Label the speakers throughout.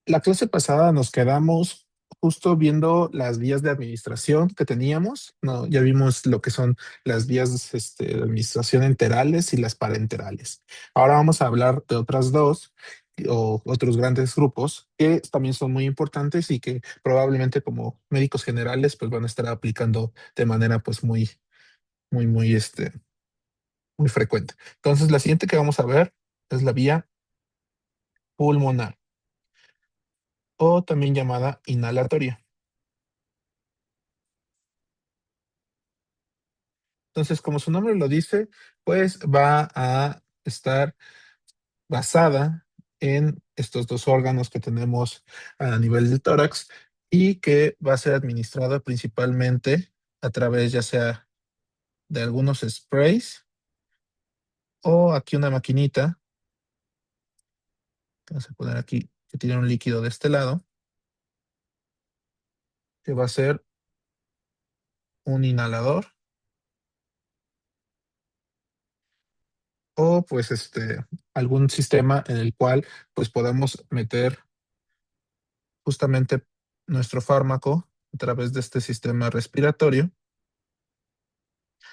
Speaker 1: La clase pasada nos quedamos justo viendo las vías de administración que teníamos. No, ya vimos lo que son las vías de administración enterales y las parenterales. Ahora vamos a hablar de otras dos o otros grandes grupos que también son muy importantes y que probablemente como médicos generales pues van a estar aplicando de manera pues muy muy frecuente. Entonces, la siguiente que vamos a ver es la vía pulmonar o también llamada inhalatoria. Entonces, como su nombre lo dice, pues va a estar basada en estos dos órganos que tenemos a nivel del tórax y que va a ser administrada principalmente a través ya sea de algunos sprays o aquí una maquinita, vamos a poner aquí que tiene un líquido de este lado, que va a ser un inhalador o pues algún sistema en el cual pues podamos meter justamente nuestro fármaco a través de este sistema respiratorio,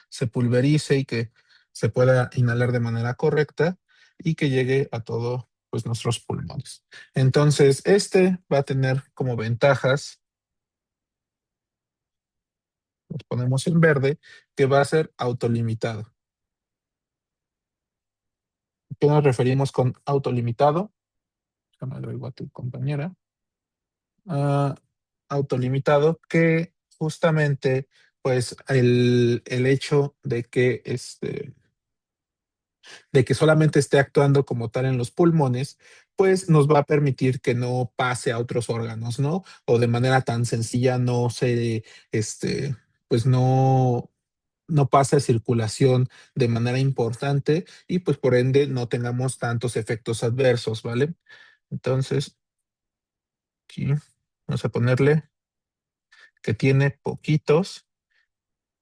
Speaker 1: se pulverice y que se pueda inhalar de manera correcta y que llegue a todos pues, nuestros pulmones. Entonces, este va a tener como ventajas, los ponemos en verde, que va a ser autolimitado. ¿A qué nos referimos con autolimitado? Déjame lo digo a tu compañera. Ah, autolimitado, que justamente pues el hecho de que solamente esté actuando como tal en los pulmones, pues nos va a permitir que no pase a otros órganos, ¿no? O de manera tan sencilla no se, pues no pase a circulación de manera importante y pues por ende no tengamos tantos efectos adversos, ¿vale? Entonces, aquí vamos a ponerle que tiene poquitos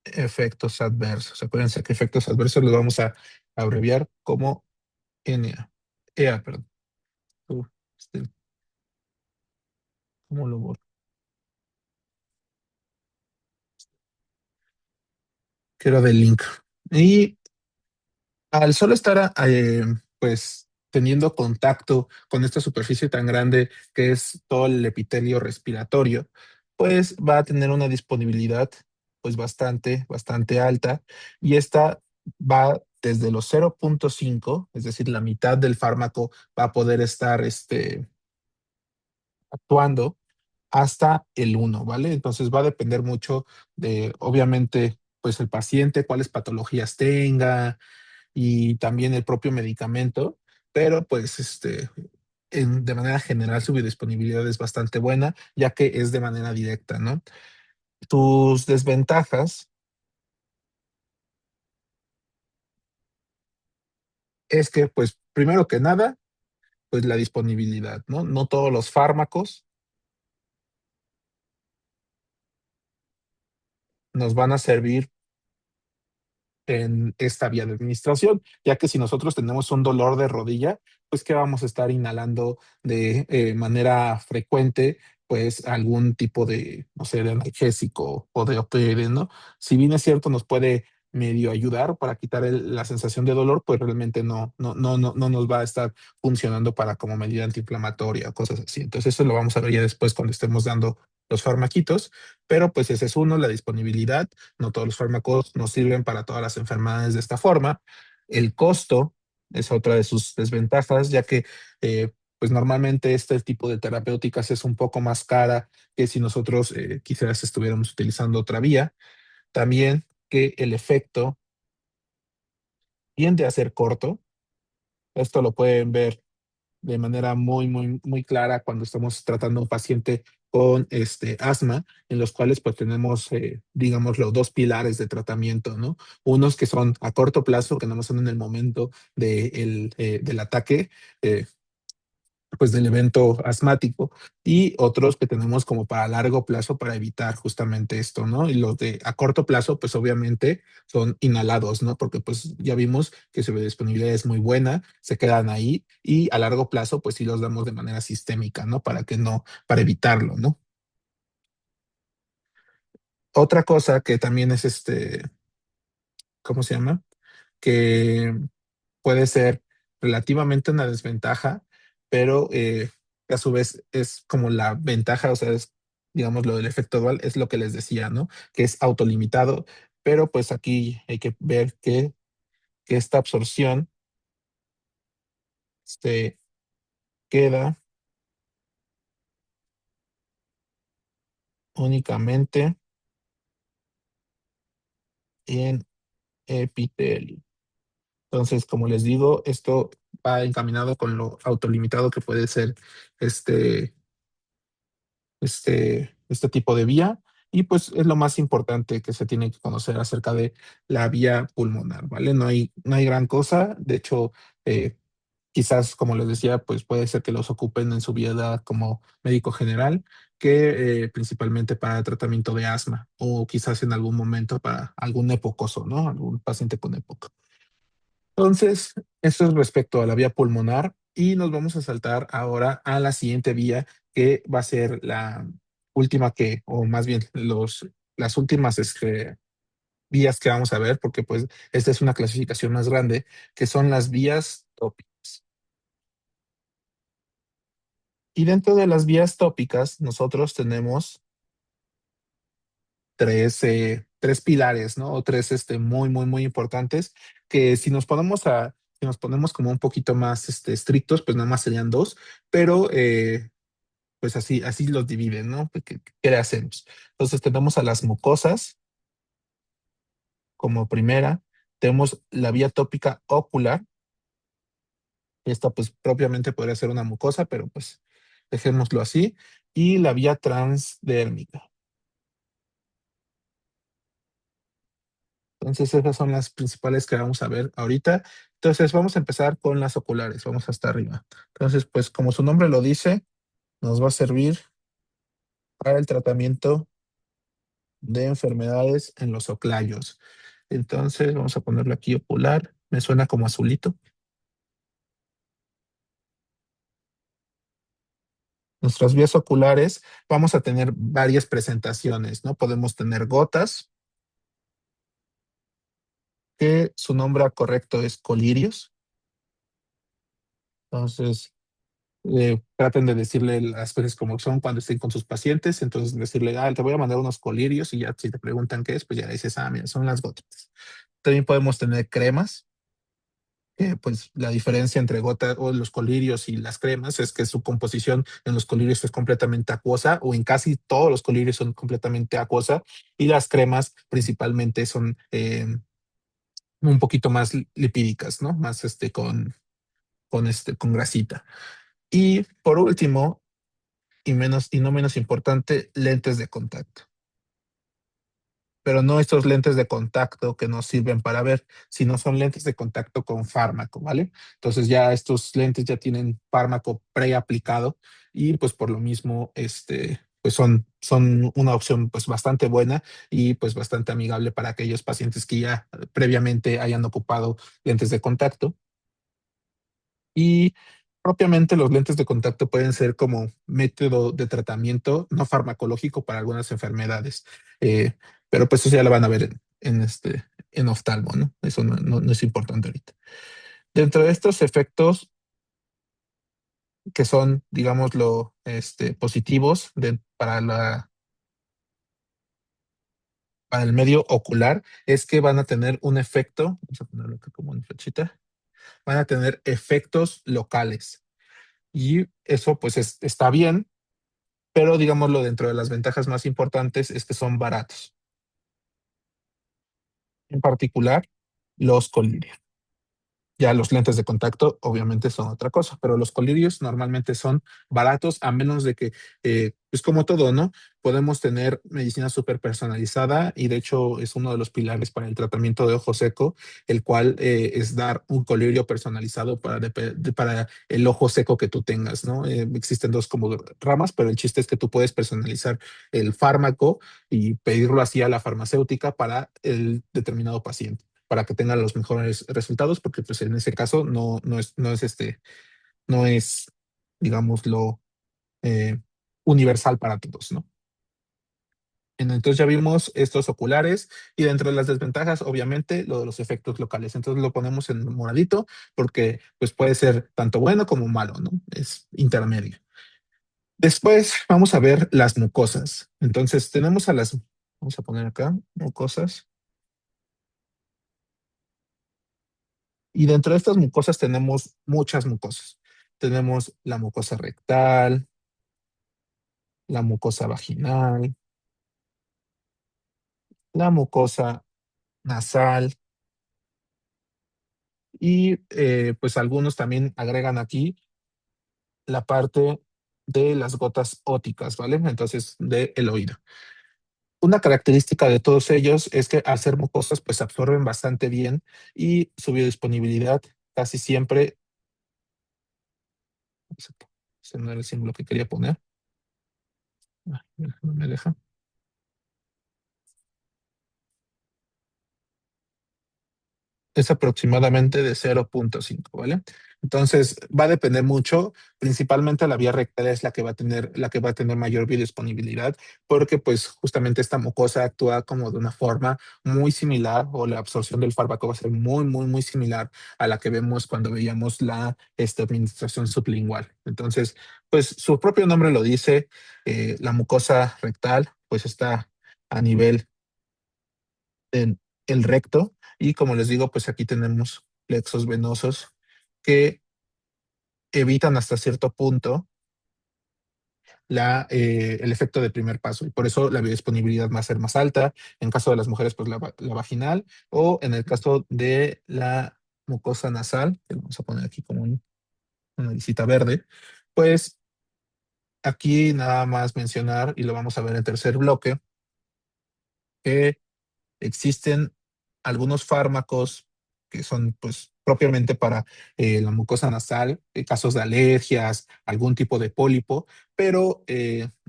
Speaker 1: efectos adversos. Acuérdense que efectos adversos los vamos a abreviar como NA. EA, perdón. Uh, este, ¿Cómo lo borro? Que era del link. Y al solo estar, pues, teniendo contacto con esta superficie tan grande que es todo el epitelio respiratorio, pues va a tener una disponibilidad, pues, bastante alta. Y esta va desde los 0,5, es decir, la mitad del fármaco va a poder estar, actuando hasta el uno, ¿vale? Entonces va a depender mucho de, obviamente, pues el paciente, cuáles patologías tenga y también el propio medicamento, pero pues de manera general su biodisponibilidad es bastante buena, ya que es de manera directa, ¿no? Tus desventajas es que, pues, primero que nada, pues la disponibilidad, ¿no? No todos los fármacos nos van a servir en esta vía de administración, ya que si nosotros tenemos un dolor de rodilla, pues que vamos a estar inhalando de manera frecuente, pues algún tipo de, no sé, de analgésico o de opioide, ¿no? Si bien es cierto, nos puede medio ayudar para quitar la sensación de dolor, pues realmente no nos va a estar funcionando para como medida antiinflamatoria o cosas así. Entonces eso lo vamos a ver ya después cuando estemos dando los farmaquitos, pero pues ese es uno, la disponibilidad. No todos los fármacos nos sirven para todas las enfermedades de esta forma. El costo es otra de sus desventajas, ya que pues normalmente este tipo de terapéuticas es un poco más cara que si nosotros quizás estuviéramos utilizando otra vía. También que el efecto tiende a ser corto. Esto lo pueden ver de manera muy clara cuando estamos tratando a un paciente con asma, en los cuales pues tenemos, digamos, los dos pilares de tratamiento, ¿no? Unos que son a corto plazo, que no son en el momento del ataque, eh, pues del evento asmático y otros que tenemos como para largo plazo para evitar justamente esto, ¿no? Y los de a corto plazo, pues obviamente son inhalados, ¿no? Porque pues ya vimos que su biodisponibilidad es muy buena, se quedan ahí y a largo plazo, pues sí los damos de manera sistémica, ¿no? Para que no, para evitarlo, ¿no? Otra cosa que también es ¿cómo se llama? Que puede ser relativamente una desventaja, pero a su vez es como la ventaja, o sea, es, digamos, lo del efecto dual, es lo que les decía, ¿no? Que es autolimitado, pero pues aquí hay que ver que esta absorción se queda únicamente en epitelio. Entonces, como les digo, esto va encaminado con lo autolimitado que puede ser este este tipo de vía y pues es lo más importante que se tiene que conocer acerca de la vía pulmonar, ¿vale? No hay gran cosa, de hecho, eh, quizás, como les decía, pues puede ser que los ocupen en su vida como médico general, que principalmente para tratamiento de asma o quizás en algún momento para algún epocoso, ¿no? Algún paciente con EPOC. Entonces, esto es respecto a la vía pulmonar y nos vamos a saltar ahora a la siguiente vía que va a ser la última que, o más bien las últimas vías que vamos a ver, porque pues esta es una clasificación más grande, que son las vías tópicas. Y dentro de las vías tópicas, nosotros tenemos tres pilares, ¿no? O tres muy, muy, muy importantes, que si nos ponemos como un poquito más estrictos, pues nada más serían dos, pero pues así los dividen, ¿no? ¿Qué le hacemos? Entonces tenemos a las mucosas como primera, tenemos la vía tópica ocular, esta pues propiamente podría ser una mucosa, pero pues dejémoslo así, y la vía transdérmica. Entonces esas son las principales que vamos a ver ahorita. Entonces vamos a empezar con las oculares, vamos hasta arriba. Entonces, pues como su nombre lo dice, nos va a servir para el tratamiento de enfermedades en los oclayos. Entonces vamos a ponerlo aquí ocular, me suena como azulito. Nuestras vías oculares vamos a tener varias presentaciones, ¿no? Podemos tener gotas, que su nombre correcto es colirios. Entonces, traten de decirle las cosas como son cuando estén con sus pacientes. Entonces, decirle, te voy a mandar unos colirios y ya si te preguntan qué es, pues ya dices, mira, son las gotas. También podemos tener cremas, que pues la diferencia entre gotas o los colirios y las cremas es que su composición en los colirios es completamente acuosa o en casi todos los colirios son completamente acuosa y las cremas principalmente son un poquito más lipídicas, ¿no? Más con grasita. Y por último, y no menos importante, lentes de contacto. Pero no estos lentes de contacto que nos sirven para ver, sino son lentes de contacto con fármaco, ¿vale? Entonces ya estos lentes ya tienen fármaco preaplicado y pues por lo mismo, pues son una opción pues bastante buena y pues bastante amigable para aquellos pacientes que ya previamente hayan ocupado lentes de contacto. Y propiamente los lentes de contacto pueden ser como método de tratamiento no farmacológico para algunas enfermedades. Eh, pero pues eso ya lo van a ver en oftalmo, ¿no? Eso no es importante ahorita. Dentro de estos efectos que son, digámoslo, positivos para el medio ocular, es que van a tener un efecto, vamos a ponerlo acá como una flechita, van a tener efectos locales. Y eso pues está bien, pero digámoslo, dentro de las ventajas más importantes es que son baratos, en particular los colirios. Ya los lentes de contacto obviamente son otra cosa, pero los colirios normalmente son baratos a menos de que, pues como todo, ¿no? Podemos tener medicina súper personalizada y de hecho es uno de los pilares para el tratamiento de ojo seco, el cual es dar un colirio personalizado para el ojo seco que tú tengas, ¿no? Existen dos como ramas, pero el chiste es que tú puedes personalizar el fármaco y pedirlo así a la farmacéutica para el determinado paciente para que tengan los mejores resultados, porque pues en ese caso no es, digámoslo, eh, universal para todos, ¿no? Entonces ya vimos estos oculares y dentro de las desventajas, obviamente, lo de los efectos locales. Entonces lo ponemos en moradito porque pues puede ser tanto bueno como malo, ¿no? Es intermedio. Después vamos a ver las mucosas. Entonces tenemos vamos a poner acá, mucosas. Y dentro de estas mucosas tenemos muchas mucosas. Tenemos la mucosa rectal, la mucosa vaginal, la mucosa nasal y pues algunos también agregan aquí la parte de las gotas óticas, ¿vale? Entonces, del oído. Una característica de todos ellos es que al ser mucosas, pues absorben bastante bien y su biodisponibilidad casi siempre, ese no era el símbolo que quería poner, no me deja. Es aproximadamente de 0,5, ¿vale? Entonces, va a depender mucho, principalmente la vía rectal es la que va a tener mayor biodisponibilidad, porque pues justamente esta mucosa actúa como de una forma muy similar, o la absorción del fármaco va a ser muy, muy, muy similar a la que vemos cuando veíamos administración sublingual. Entonces, pues su propio nombre lo dice, la mucosa rectal, pues está a nivel en el recto y como les digo, pues aquí tenemos plexos venosos que evitan hasta cierto punto el efecto de primer paso y por eso la biodisponibilidad va a ser más alta. En caso de las mujeres, pues la vaginal o en el caso de la mucosa nasal, que vamos a poner aquí como una lisita verde, pues aquí nada más mencionar y lo vamos a ver en tercer bloque que existen algunos fármacos que son pues propiamente para la mucosa nasal, casos de alergias, algún tipo de pólipo, pero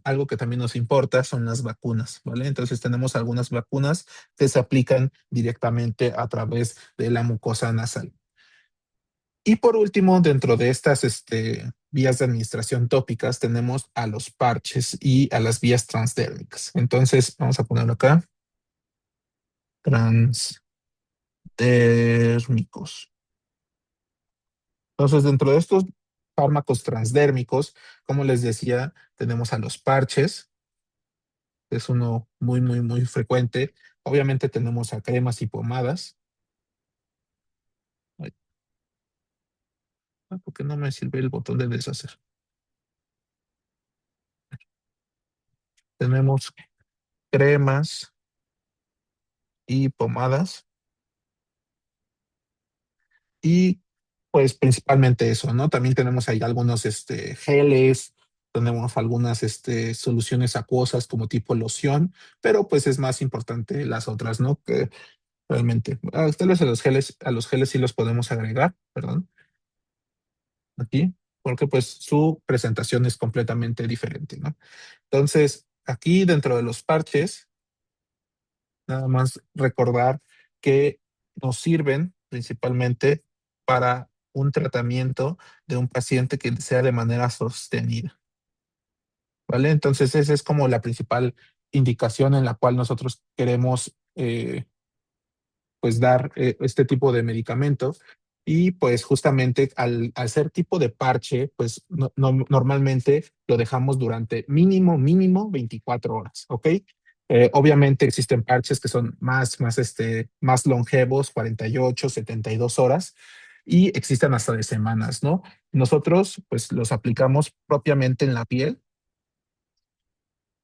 Speaker 1: algo que también nos importa son las vacunas, ¿vale? Entonces tenemos algunas vacunas que se aplican directamente a través de la mucosa nasal. Y por último, dentro de estas vías de administración tópicas, tenemos a los parches y a las vías transdérmicas. Entonces, vamos a ponerlo acá. Transdérmicos. Entonces, dentro de estos fármacos transdérmicos, como les decía, tenemos a los parches, que es uno muy, muy, muy frecuente. Obviamente tenemos a cremas y pomadas. Ay, ¿por qué no me sirve el botón de deshacer? Tenemos cremas y pomadas y pues principalmente eso, ¿no? También tenemos ahí algunos geles, tenemos algunas soluciones acuosas como tipo loción, pero pues es más importante las otras, ¿no? Que realmente. Tal vez a los geles sí los podemos agregar, perdón, aquí, porque pues su presentación es completamente diferente, ¿no? Entonces, aquí dentro de los parches, nada más recordar que nos sirven principalmente para un tratamiento de un paciente que sea de manera sostenida, ¿vale? Entonces, esa es como la principal indicación en la cual nosotros queremos pues dar este tipo de medicamentos y pues justamente al ser tipo de parche, pues normalmente lo dejamos durante mínimo 24 horas, ¿ok? Obviamente existen parches que son más longevos, 48, 72 horas, y existen hasta de semanas, ¿no? Nosotros pues los aplicamos propiamente en la piel.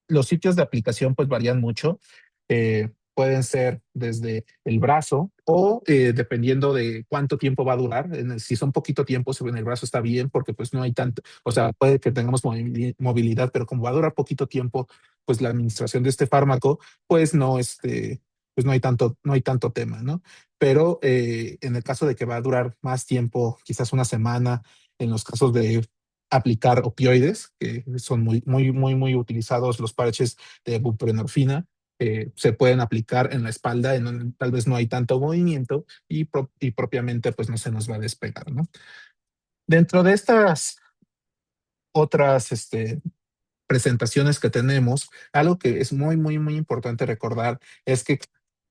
Speaker 1: Los sitios de aplicación pues varían mucho. pueden ser desde el brazo o dependiendo de cuánto tiempo va a durar. Si son poquito tiempo, si en el brazo está bien porque pues no hay tanto, o sea, puede que tengamos movilidad, pero como va a durar poquito tiempo, pues la administración de este fármaco, pues no, pues no hay tanto tema, ¿no? Pero en el caso de que va a durar más tiempo, quizás una semana, en los casos de aplicar opioides, que son muy utilizados los parches de buprenorfina, se pueden aplicar en la espalda, en donde tal vez no hay tanto movimiento y propiamente pues no se nos va a despegar, ¿no? Dentro de estas otras presentaciones que tenemos, algo que es muy importante recordar es que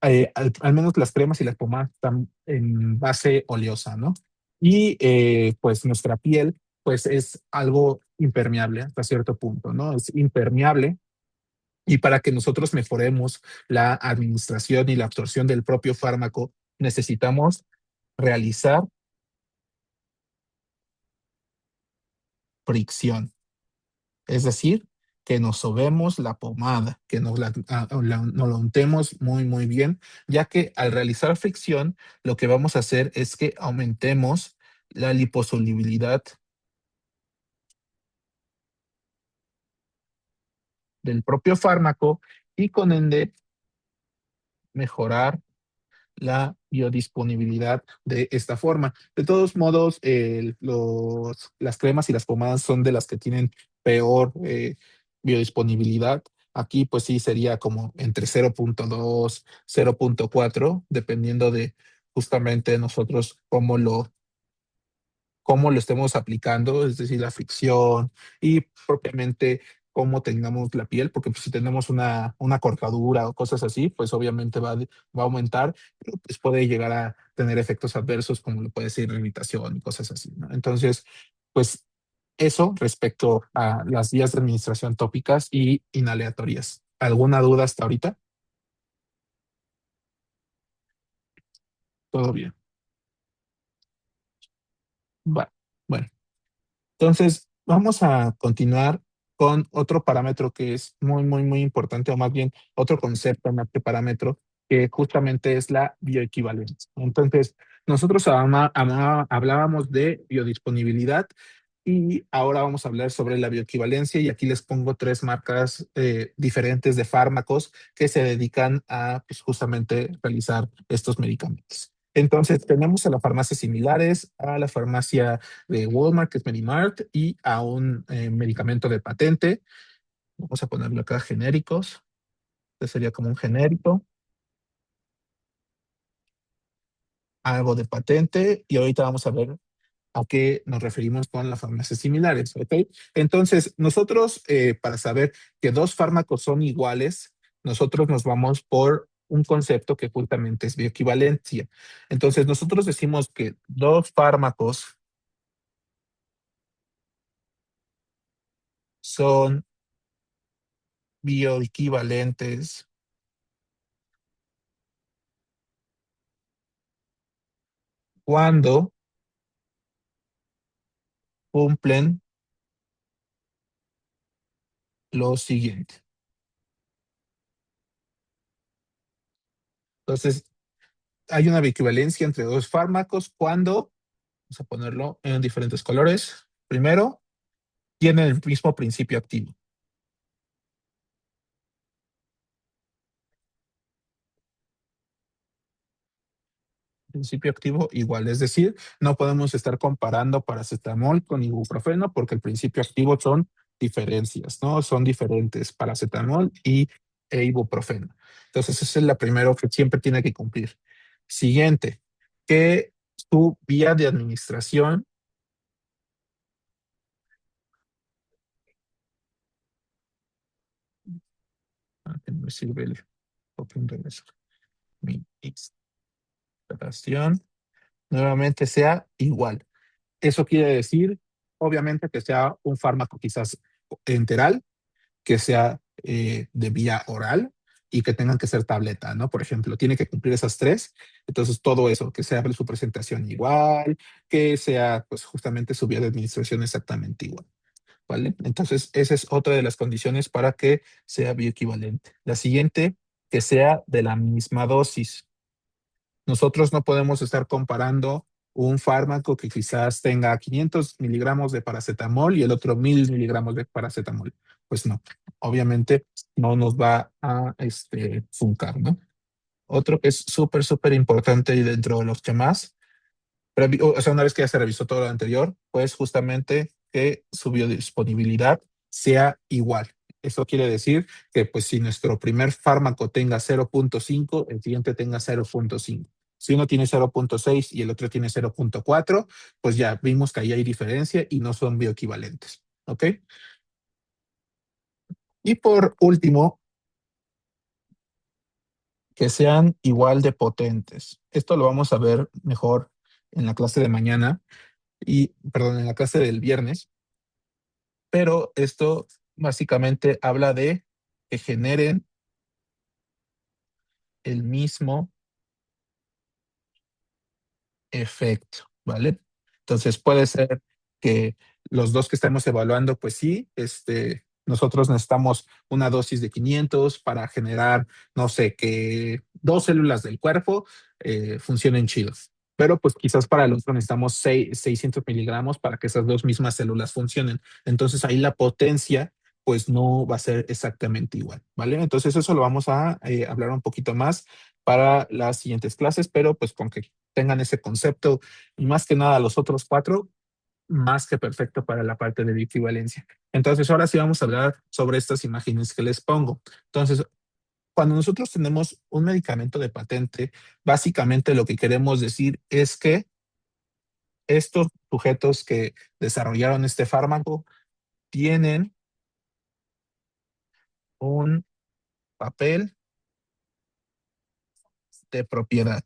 Speaker 1: al menos las cremas y las pomadas están en base oleosa, ¿no? Y pues nuestra piel pues es algo impermeable hasta cierto punto, ¿no? Es impermeable y para que nosotros mejoremos la administración y la absorción del propio fármaco, necesitamos realizar fricción. Es decir, que nos sobemos la pomada, que nos la untemos muy bien, ya que al realizar fricción, lo que vamos a hacer es que aumentemos la liposolubilidad del propio fármaco y con ende mejorar la biodisponibilidad de esta forma. De todos modos, las cremas y las pomadas son de las que tienen peor biodisponibilidad. Aquí pues sí sería como entre 0.2, 0.4, dependiendo de justamente nosotros cómo lo estemos aplicando, es decir, la fricción y propiamente cómo tengamos la piel, porque pues, si tenemos una cortadura o cosas así, pues obviamente va a aumentar, pero pues puede llegar a tener efectos adversos como lo puede ser irritación y cosas así, ¿no? Entonces, pues eso respecto a las vías de administración tópicas y inhalatorias. ¿Alguna duda hasta ahorita? Todo bien. Va. Bueno. Entonces, vamos a continuar con otro parámetro que es muy importante, o más bien otro concepto más que parámetro, que justamente es la bioequivalencia. Entonces, nosotros hablábamos de biodisponibilidad y ahora vamos a hablar sobre la bioequivalencia y aquí les pongo tres marcas diferentes de fármacos que se dedican a pues, justamente realizar estos medicamentos. Entonces, tenemos a las farmacias similares, a la farmacia de Walmart, que es Medimart, y a un medicamento de patente. Vamos a ponerlo acá genéricos. Este sería como un genérico, algo de patente, y ahorita vamos a ver a qué nos referimos con las farmacias similares, ¿ok? Entonces, nosotros, para saber que dos fármacos son iguales, nosotros nos vamos por un concepto que justamente es bioequivalencia. Entonces, nosotros decimos que dos fármacos son bioequivalentes cuando cumplen lo siguiente. Entonces, hay una bioequivalencia entre dos fármacos cuando, vamos a ponerlo en diferentes colores. Primero, tienen el mismo principio activo. Principio activo igual, es decir, no podemos estar comparando paracetamol con ibuprofeno porque el principio activo son diferencias, ¿no? Son diferentes paracetamol e ibuprofeno. Entonces, esa es la primera que siempre tiene que cumplir. Siguiente, que su vía de administración, que no me sirve el punto de eso, mi instalación, nuevamente sea igual. Eso quiere decir, obviamente, que sea un fármaco quizás enteral, que sea de vía oral y que tengan que ser tableta, ¿no? Por ejemplo, tiene que cumplir esas tres. Entonces, todo eso, que sea su presentación igual, que sea, pues, justamente su vía de administración exactamente igual, ¿vale? Entonces, esa es otra de las condiciones para que sea bioequivalente. La siguiente que sea de la misma dosis. Nosotros no podemos estar comparando un fármaco que quizás tenga 500 miligramos de paracetamol y el otro 1000 miligramos de paracetamol. Pues no, obviamente no nos va a funcar, ¿no? Otro que es súper, súper importante y dentro de los que más, o sea, una vez que ya se revisó todo lo anterior, pues justamente que su biodisponibilidad sea igual. Eso quiere decir que pues si nuestro primer fármaco tenga 0.5, el siguiente tenga 0.5. Si uno tiene 0.6 y el otro tiene 0.4, pues ya vimos que ahí hay diferencia y no son bioequivalentes. ¿Ok? Y por último, que sean igual de potentes. Esto lo vamos a ver mejor en la clase de mañana y, perdón, en la clase del viernes, pero esto básicamente habla de que generen el mismo efecto, ¿vale? Entonces puede ser que los dos que estamos evaluando, pues sí, nosotros necesitamos una dosis de 500 para generar, no sé, que dos células del cuerpo funcionen chidos. Pero pues quizás para el otro necesitamos 600 miligramos para que esas dos mismas células funcionen. Entonces ahí la potencia pues no va a ser exactamente igual, ¿vale? Entonces eso lo vamos a hablar un poquito más para las siguientes clases, pero pues con que tengan ese concepto y más que nada los otros cuatro, más que perfecto para la parte de bioequivalencia. Entonces, ahora sí vamos a hablar sobre estas imágenes que les pongo. Entonces, cuando nosotros tenemos un medicamento de patente, básicamente lo que queremos decir es que estos sujetos que desarrollaron este fármaco tienen un papel de propiedad.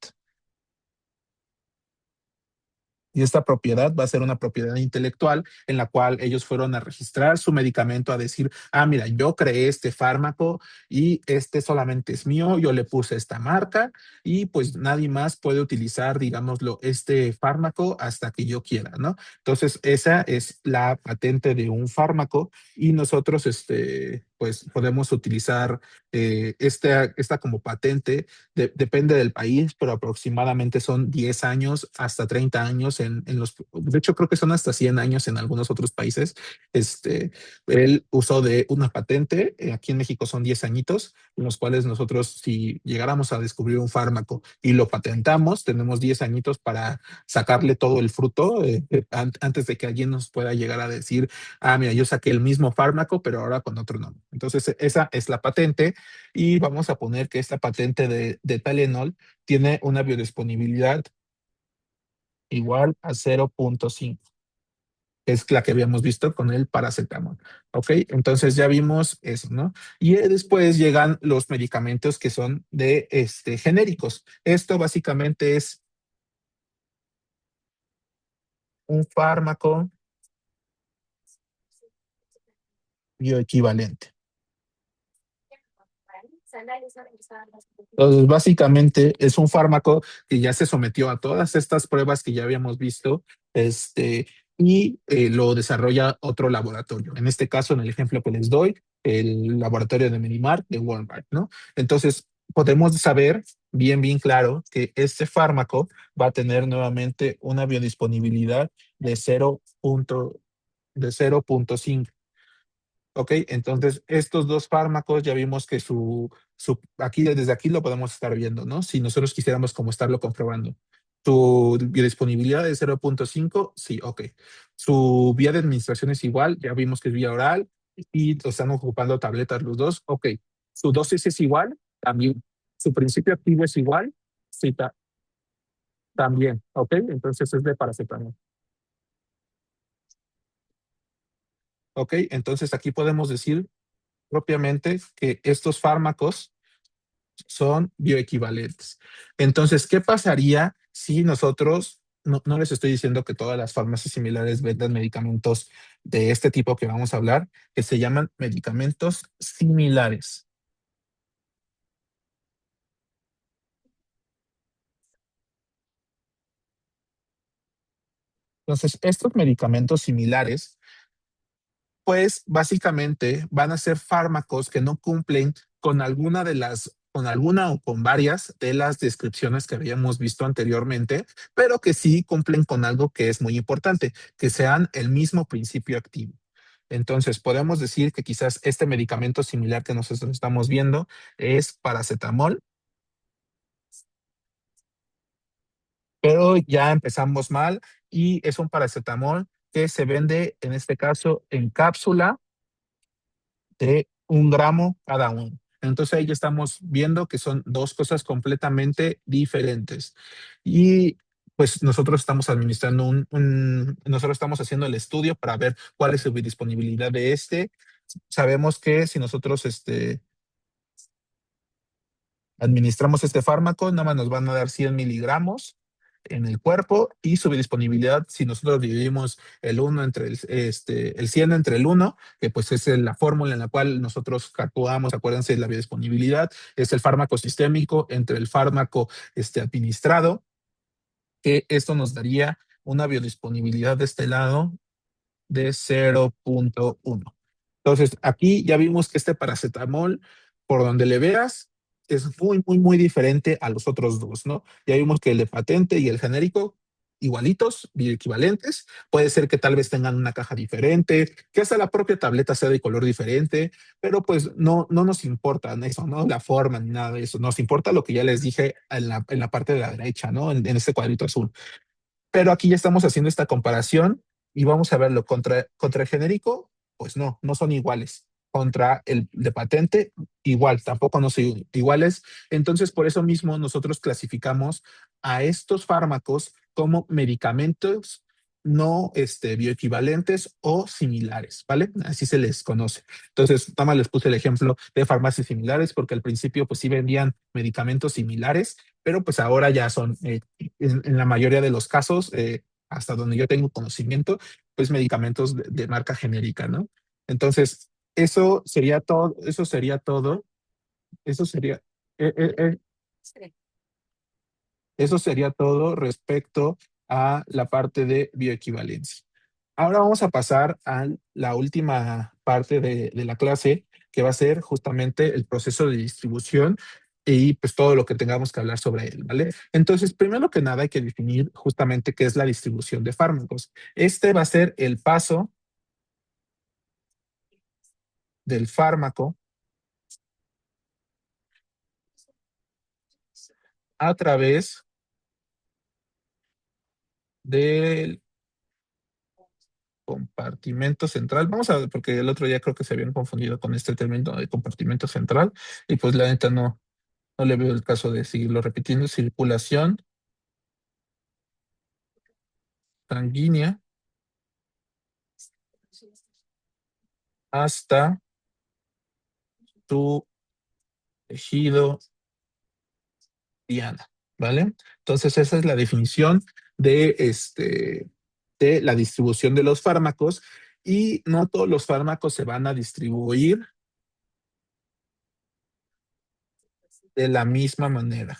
Speaker 1: Y esta propiedad va a ser una propiedad intelectual en la cual ellos fueron a registrar su medicamento, a decir, ah, mira, yo creé este fármaco y este solamente es mío, yo le puse esta marca y pues nadie más puede utilizar, digámoslo, este fármaco hasta que yo quiera, ¿no? Entonces, esa es la patente de un fármaco y nosotros, pues podemos utilizar esta como patente, depende del país, pero aproximadamente son 10 años hasta 30 años de hecho creo que son hasta 100 años en algunos otros países. Este, el uso de una patente, aquí en México son 10 añitos, en los cuales nosotros si llegáramos a descubrir un fármaco y lo patentamos, tenemos 10 añitos para sacarle todo el fruto antes de que alguien nos pueda llegar a decir, ah, mira, yo saqué el mismo fármaco, pero ahora con otro nombre. Entonces, esa es la patente y vamos a poner que esta patente de Tylenol tiene una biodisponibilidad igual a 0.5, que es la que habíamos visto con el paracetamol. ¿Ok? Entonces ya vimos eso, ¿no? Y después llegan los medicamentos que son de genéricos. Esto básicamente es un fármaco bioequivalente. Entonces, básicamente es un fármaco que ya se sometió a todas estas pruebas que ya habíamos visto, y lo desarrolla otro laboratorio. En este caso, en el ejemplo que les doy, el laboratorio de Medimar de Walmart, ¿no? Entonces, podemos saber bien, bien claro que este fármaco va a tener nuevamente una biodisponibilidad de 0.5. Ok, entonces estos dos fármacos ya vimos que aquí desde aquí lo podemos estar viendo, ¿no? Si nosotros quisiéramos como estarlo comprobando. Su biodisponibilidad es 0.5, sí, ok. Su vía de administración es igual, ya vimos que es vía oral y están ocupando tabletas los dos, ok. Su dosis es igual, también. Su principio activo es igual, sí, también, ok. Entonces es de paracetamol. Ok, entonces aquí podemos decir propiamente que estos fármacos son bioequivalentes. Entonces, ¿qué pasaría si nosotros, no les estoy diciendo que todas las farmacias similares vendan medicamentos de este tipo que vamos a hablar, que se llaman medicamentos similares? Entonces, estos medicamentos similares, pues básicamente van a ser fármacos que no cumplen con alguna de las con alguna o con varias de las descripciones que habíamos visto anteriormente, pero que sí cumplen con algo que es muy importante, que sean el mismo principio activo. Entonces, podemos decir que quizás este medicamento similar que nosotros estamos viendo es paracetamol, pero ya empezamos mal y es un paracetamol que se vende, en este caso, en cápsula de 1 gramo cada uno. Entonces ahí ya estamos viendo que son dos cosas completamente diferentes. Y pues nosotros estamos administrando nosotros estamos haciendo el estudio para ver cuál es su disponibilidad de este. Sabemos que si nosotros administramos este fármaco, nada más nos van a dar 100 miligramos en el cuerpo y su disponibilidad, si nosotros dividimos el 100 entre el uno, que pues es la fórmula en la cual nosotros calculamos, acuérdense de la biodisponibilidad, es el fármaco sistémico entre el fármaco administrado, que esto nos daría una biodisponibilidad de este lado de 0,1. Entonces, aquí ya vimos que este paracetamol, por donde le veas, es muy, muy, muy diferente a los otros dos, ¿no? Ya vimos que el de patente y el genérico, igualitos, bioequivalentes. Puede ser que tal vez tengan una caja diferente, que hasta la propia tableta sea de color diferente, pero pues no nos importa eso, ¿no? La forma ni nada de eso. Nos importa lo que ya les dije en la parte de la derecha, ¿no? En este cuadrito azul. Pero aquí ya estamos haciendo esta comparación y vamos a verlo contra el genérico, pues no son iguales. Contra el de patente, igual, tampoco no son iguales. Entonces, por eso mismo nosotros clasificamos a estos fármacos como medicamentos no bioequivalentes o similares, ¿vale? Así se les conoce. Entonces, nada más les puse el ejemplo de farmacias similares porque al principio pues sí vendían medicamentos similares, pero pues ahora ya son en la mayoría de los casos, hasta donde yo tengo conocimiento, pues medicamentos de marca genérica, ¿no? Entonces, eso sería todo, eso sería, eh, eh, eh, eso sería todo respecto a la parte de bioequivalencia. Ahora vamos a pasar a la última parte de la clase, que va a ser justamente el proceso de distribución y pues todo lo que tengamos que hablar sobre él, ¿vale? Entonces, primero que nada hay que definir justamente qué es la distribución de fármacos. Este va a ser el paso del fármaco a través del compartimento central. Vamos a ver, porque el otro día creo que se habían confundido con este término de compartimento central y pues la neta no le veo el caso de seguirlo repitiendo. Circulación sanguínea hasta tu tejido diana, ¿vale? Entonces esa es la definición de la distribución de los fármacos y no todos los fármacos se van a distribuir de la misma manera.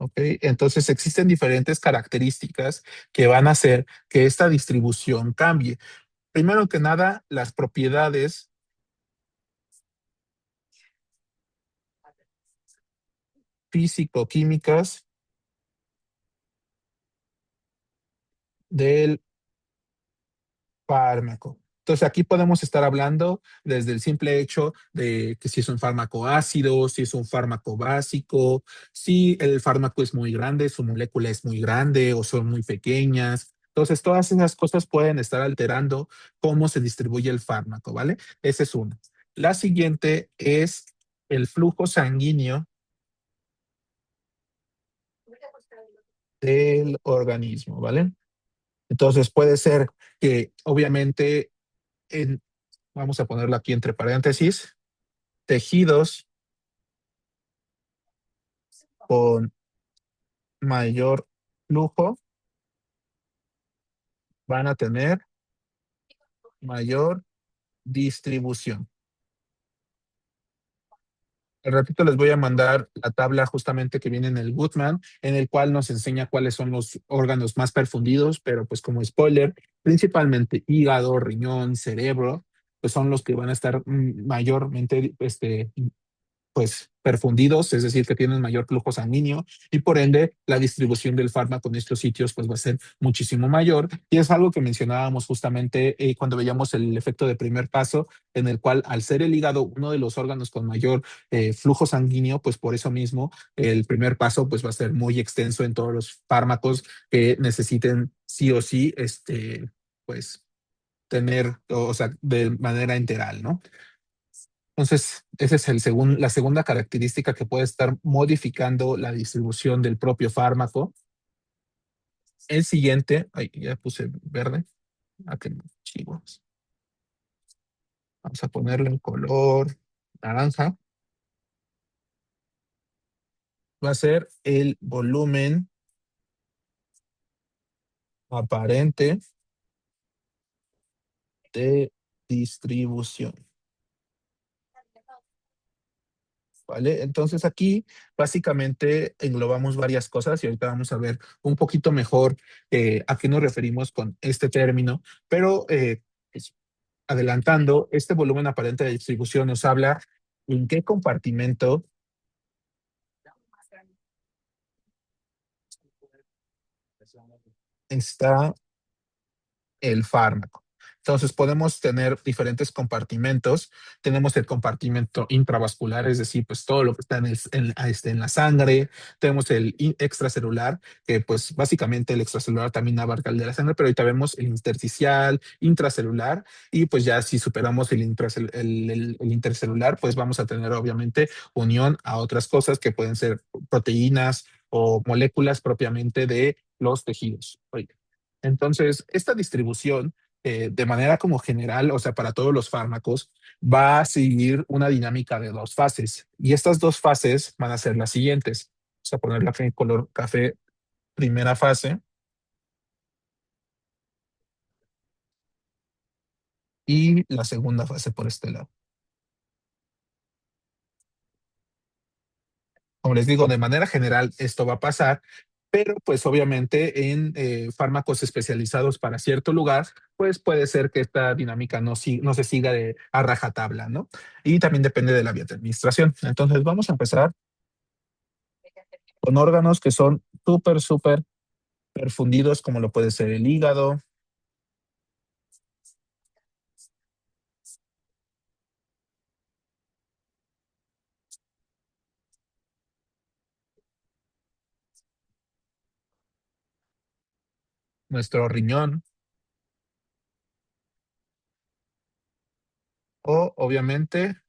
Speaker 1: ¿Ok? Entonces existen diferentes características que van a hacer que esta distribución cambie. Primero que nada, las propiedades físico-químicas del fármaco. Entonces aquí podemos estar hablando desde el simple hecho de que si es un fármaco ácido, si es un fármaco básico, si el fármaco es muy grande, su molécula es muy grande o son muy pequeñas. Entonces todas esas cosas pueden estar alterando cómo se distribuye el fármaco, ¿vale? Esa es una. La siguiente es el flujo sanguíneo del organismo, ¿vale? Entonces puede ser que obviamente en, vamos a ponerlo aquí entre paréntesis, tejidos con mayor flujo van a tener mayor distribución. Al ratito les voy a mandar la tabla justamente que viene en el Goodman, en el cual nos enseña cuáles son los órganos más perfundidos, pero pues como spoiler, principalmente hígado, riñón, cerebro, pues son los que van a estar mayormente pues perfundidos, es decir, que tienen mayor flujo sanguíneo y por ende la distribución del fármaco en estos sitios pues va a ser muchísimo mayor y es algo que mencionábamos justamente cuando veíamos el efecto de primer paso en el cual al ser el hígado uno de los órganos con mayor flujo sanguíneo, pues por eso mismo el primer paso pues va a ser muy extenso en todos los fármacos que necesiten sí o sí pues tener, o sea, de manera enteral, ¿no? Entonces, esa es la segunda característica que puede estar modificando la distribución del propio fármaco. El siguiente, ay, ya puse verde, a que chivos. Vamos a ponerle en color naranja. Va a ser el volumen aparente de distribución. ¿Vale? Entonces aquí básicamente englobamos varias cosas y ahorita vamos a ver un poquito mejor a qué nos referimos con este término, pero pues, adelantando, este volumen aparente de distribución nos habla en qué compartimento está el fármaco. Entonces podemos tener diferentes compartimentos. Tenemos el compartimento intravascular, es decir, pues todo lo que está en la sangre. Tenemos el extracelular, que pues básicamente el extracelular también abarca el de la sangre, pero ahorita vemos el intersticial, intracelular, y pues ya si superamos el intercelular, pues vamos a tener obviamente unión a otras cosas que pueden ser proteínas o moléculas propiamente de los tejidos. Entonces, esta distribución, de manera como general, o sea, para todos los fármacos, va a seguir una dinámica de dos fases. Y estas dos fases van a ser las siguientes. Vamos a ponerla en color café, primera fase, y la segunda fase por este lado. Como les digo, de manera general esto va a pasar, pero pues obviamente en fármacos especializados para cierto lugar, pues puede ser que esta dinámica no se siga a rajatabla, ¿no? Y también depende de la vía de administración. Entonces vamos a empezar con órganos que son súper, súper perfundidos, como lo puede ser el hígado, nuestro riñón o obviamente,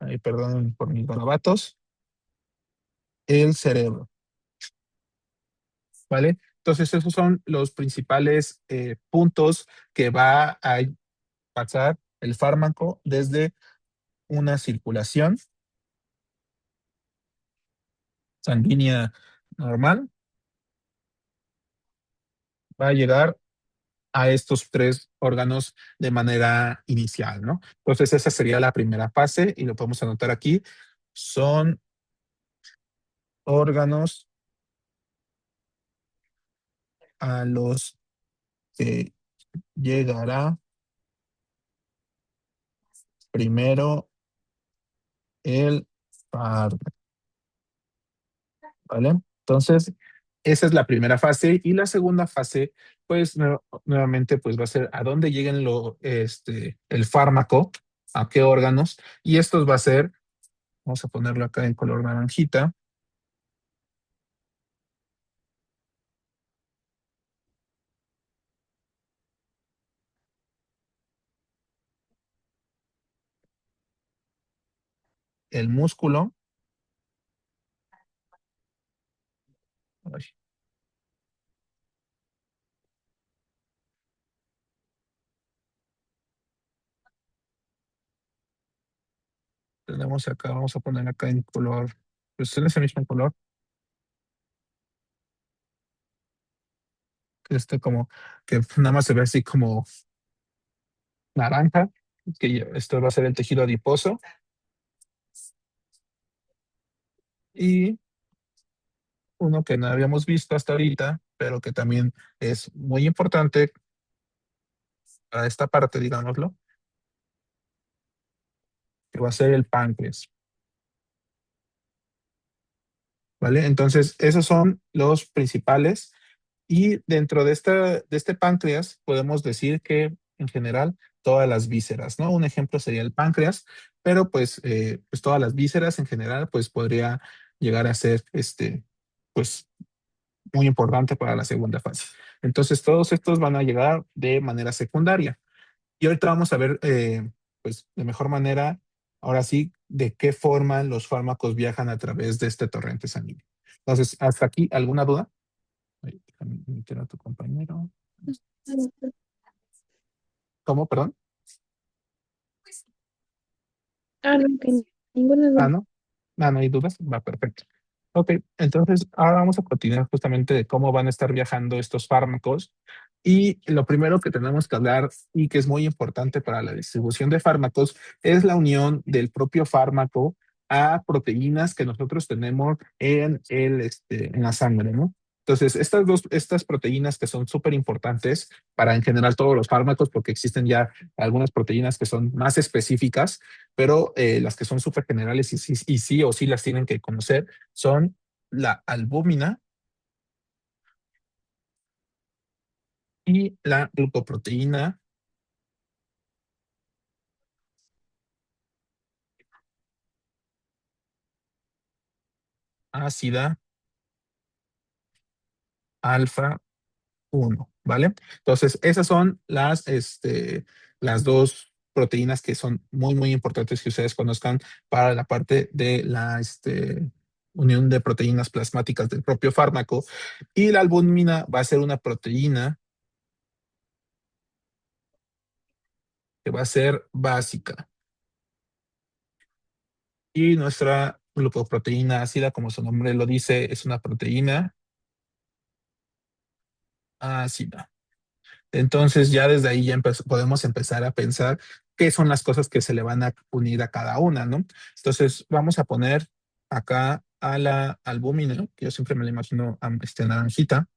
Speaker 1: ay, perdón por mis garabatos, el cerebro, ¿vale? Entonces esos son los principales puntos que va a pasar el fármaco desde una circulación sanguínea normal, va a llegar a estos tres órganos de manera inicial, ¿no? Entonces esa sería la primera fase y lo podemos anotar aquí. Son órganos a los que llegará primero el fármaco, ¿vale? Entonces, esa es la primera fase y la segunda fase, pues nuevamente, pues va a ser a dónde lleguen el fármaco, a qué órganos, y estos va a ser, vamos a ponerlo acá en color naranjita, el músculo, ay, tenemos acá, vamos a poner acá en color, pues en ese mismo color, como que nada más se ve así como naranja, esto va a ser el tejido adiposo. Y uno que no habíamos visto hasta ahorita, pero que también es muy importante para esta parte, digámoslo, que va a ser el páncreas, ¿vale? Entonces, esos son los principales. Y dentro de este páncreas, podemos decir que en general todas las vísceras, ¿no? Un ejemplo sería el páncreas, pero pues todas las vísceras en general, pues podría llegar a ser pues muy importante para la segunda fase. Entonces, todos estos van a llegar de manera secundaria. Y ahorita vamos a ver, pues, de mejor manera, ahora sí, de qué forma los fármacos viajan a través de este torrente sanguíneo. Entonces, hasta aquí, ¿alguna duda? Ay, déjame meter a tu compañero. ¿Cómo? Perdón.
Speaker 2: Ah, no, que ninguna
Speaker 1: Ah,
Speaker 2: duda.
Speaker 1: ¿no? No hay dudas. Va, perfecto. Ok, entonces ahora vamos a continuar justamente de cómo van a estar viajando estos fármacos. Y lo primero que tenemos que hablar y que es muy importante para la distribución de fármacos es la unión del propio fármaco a proteínas que nosotros tenemos en la sangre, ¿no? Entonces, estas proteínas que son súper importantes para en general todos los fármacos, porque existen ya algunas proteínas que son más específicas, pero las que son súper generales y sí o sí las tienen que conocer son la albúmina y la glucoproteína ácida alfa uno, ¿vale? Entonces, esas son las dos proteínas que son muy, muy importantes que ustedes conozcan para la parte de la unión de proteínas plasmáticas del propio fármaco. Y la albúmina va a ser una proteína que va a ser básica. Y nuestra glucoproteína ácida, como su nombre lo dice, es una proteína ácida. Entonces ya desde ahí ya podemos empezar a pensar qué son las cosas que se le van a unir a cada una, ¿no? Entonces vamos a poner acá a la albúmina, que yo siempre me la imagino naranjita.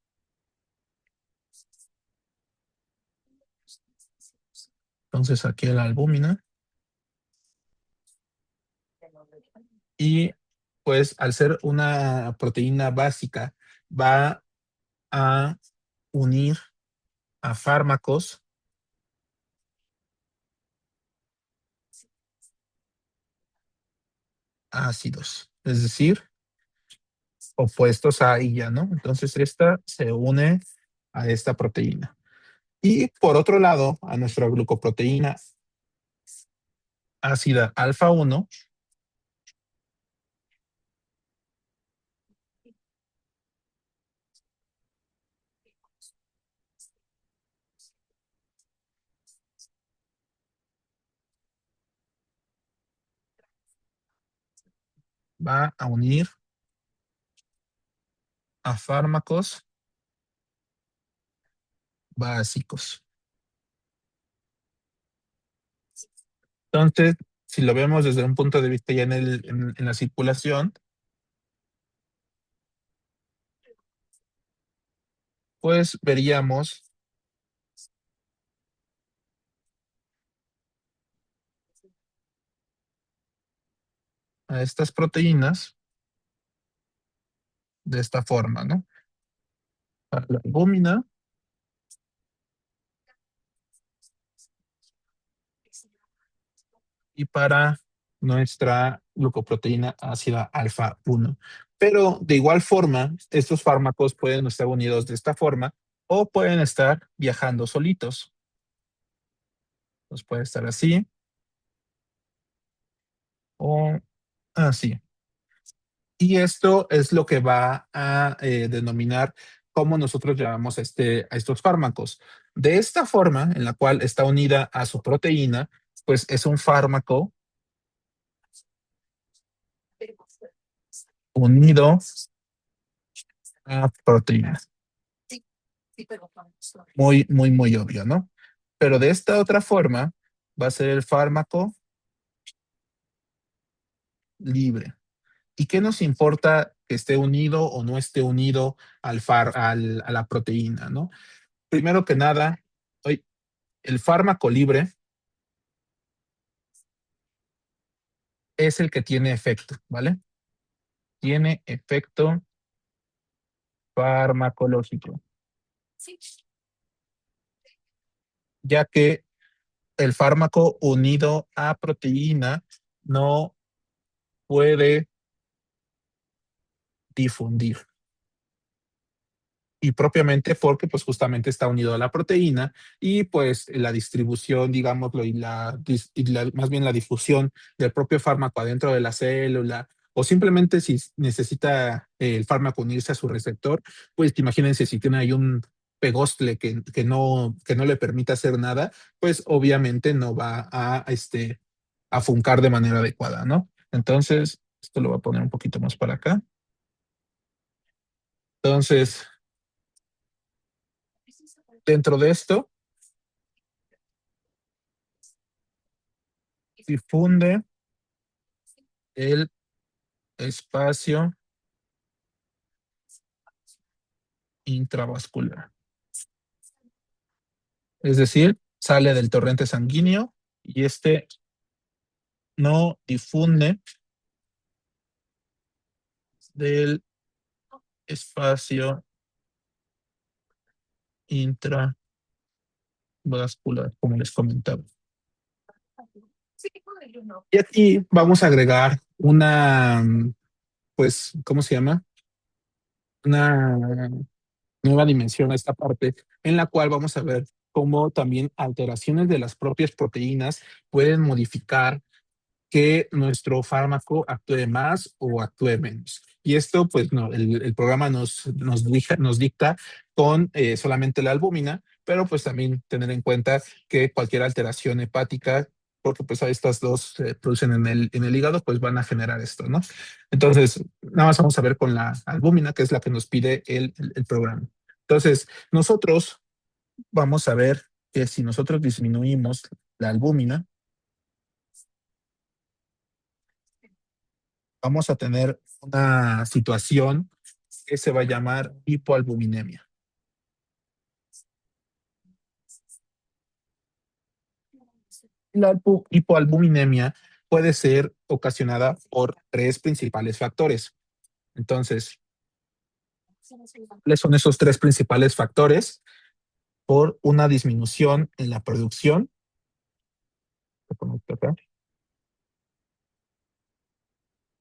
Speaker 1: Entonces aquí la albúmina. Y pues al ser una proteína básica, va a unir a fármacos ácidos, es decir, opuestos a ella, ¿no? Entonces esta se une a esta proteína. Y por otro lado, a nuestra glucoproteína ácida alfa uno va a unir a fármacos básicos. Entonces, si lo vemos desde un punto de vista ya en la circulación, pues veríamos a estas proteínas de esta forma, ¿no? Para la albúmina y para nuestra glucoproteína ácida alfa uno. Pero de igual forma, estos fármacos pueden estar unidos de esta forma o pueden estar viajando solitos. Pues puede estar así o así. Y esto es lo que va a denominar cómo nosotros llamamos a estos fármacos. De esta forma, en la cual está unida a su proteína, pues es un fármaco unido a proteínas. Muy, muy, muy obvio, ¿no? Pero de esta otra forma va a ser el fármaco libre. ¿Y qué nos importa que esté unido o no esté unido a la proteína, ¿no? Primero que nada, el fármaco libre es el que tiene efecto, ¿vale? Tiene efecto farmacológico, ya que el fármaco unido a proteína no puede difundir. Y propiamente porque pues justamente está unido a la proteína y pues la distribución, digámoslo, más bien la difusión del propio fármaco adentro de la célula o simplemente si necesita el fármaco unirse a su receptor, pues imagínense si tiene ahí un pegostle que no le permite hacer nada, pues obviamente no va a funcar de manera adecuada, ¿no? Entonces, esto lo voy a poner un poquito más para acá. Entonces, dentro de esto, difunde el espacio intravascular. Es decir, sale del torrente sanguíneo y este no difunde del espacio intravascular, como les comentaba. Y aquí vamos a agregar pues, ¿cómo se llama? Una nueva dimensión a esta parte, en la cual vamos a ver cómo también alteraciones de las propias proteínas pueden modificar que nuestro fármaco actúe más o actúe menos. Y esto, pues, no, el programa nos dicta con solamente la albúmina, pero pues también tener en cuenta que cualquier alteración hepática, porque pues a estas dos se producen en el hígado, pues van a generar esto, ¿no? Entonces, nada más vamos a ver con la albúmina, que es la que nos pide el programa. Entonces, nosotros vamos a ver que si nosotros disminuimos la albúmina, vamos a tener una situación que se va a llamar hipoalbuminemia. La hipoalbuminemia puede ser ocasionada por tres principales factores. Entonces, ¿cuáles son esos tres principales factores? Por una disminución en la producción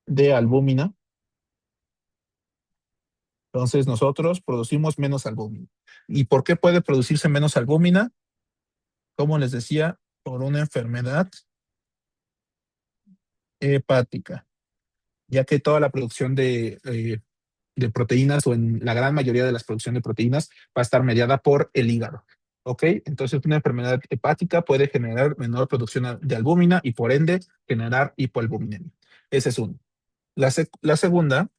Speaker 1: de albúmina. Entonces, nosotros producimos menos albúmina. ¿Y por qué puede producirse menos albúmina? Como les decía, por una enfermedad hepática, ya que toda la producción de proteínas o en la gran mayoría de las producciones de proteínas va a estar mediada por el hígado. ¿Ok? Entonces, una enfermedad hepática puede generar menor producción de albúmina y por ende generar hipoalbuminemia. Ese es uno. La segunda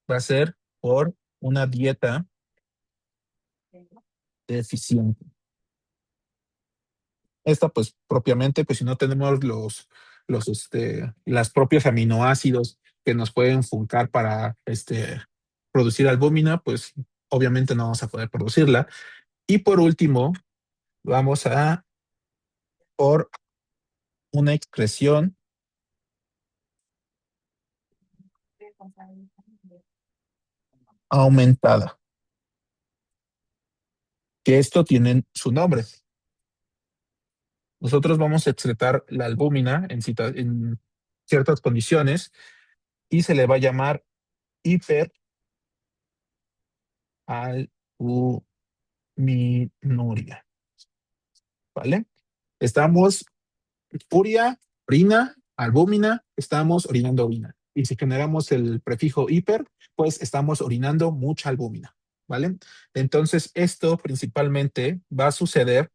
Speaker 1: va a ser por una dieta deficiente. Esta, pues, propiamente, pues, si no tenemos las propios aminoácidos que nos pueden funcar para producir albúmina, pues, obviamente no vamos a poder producirla. Y por último, vamos a por una excreción aumentada, que esto tiene su nombre. Nosotros vamos a excretar la albúmina en ciertas condiciones y se le va a llamar hiperalbuminuria, ¿vale? Estamos orina, albúmina, estamos orinando orina. Y si generamos el prefijo hiper, pues estamos orinando mucha albúmina, ¿vale? Entonces, esto principalmente va a suceder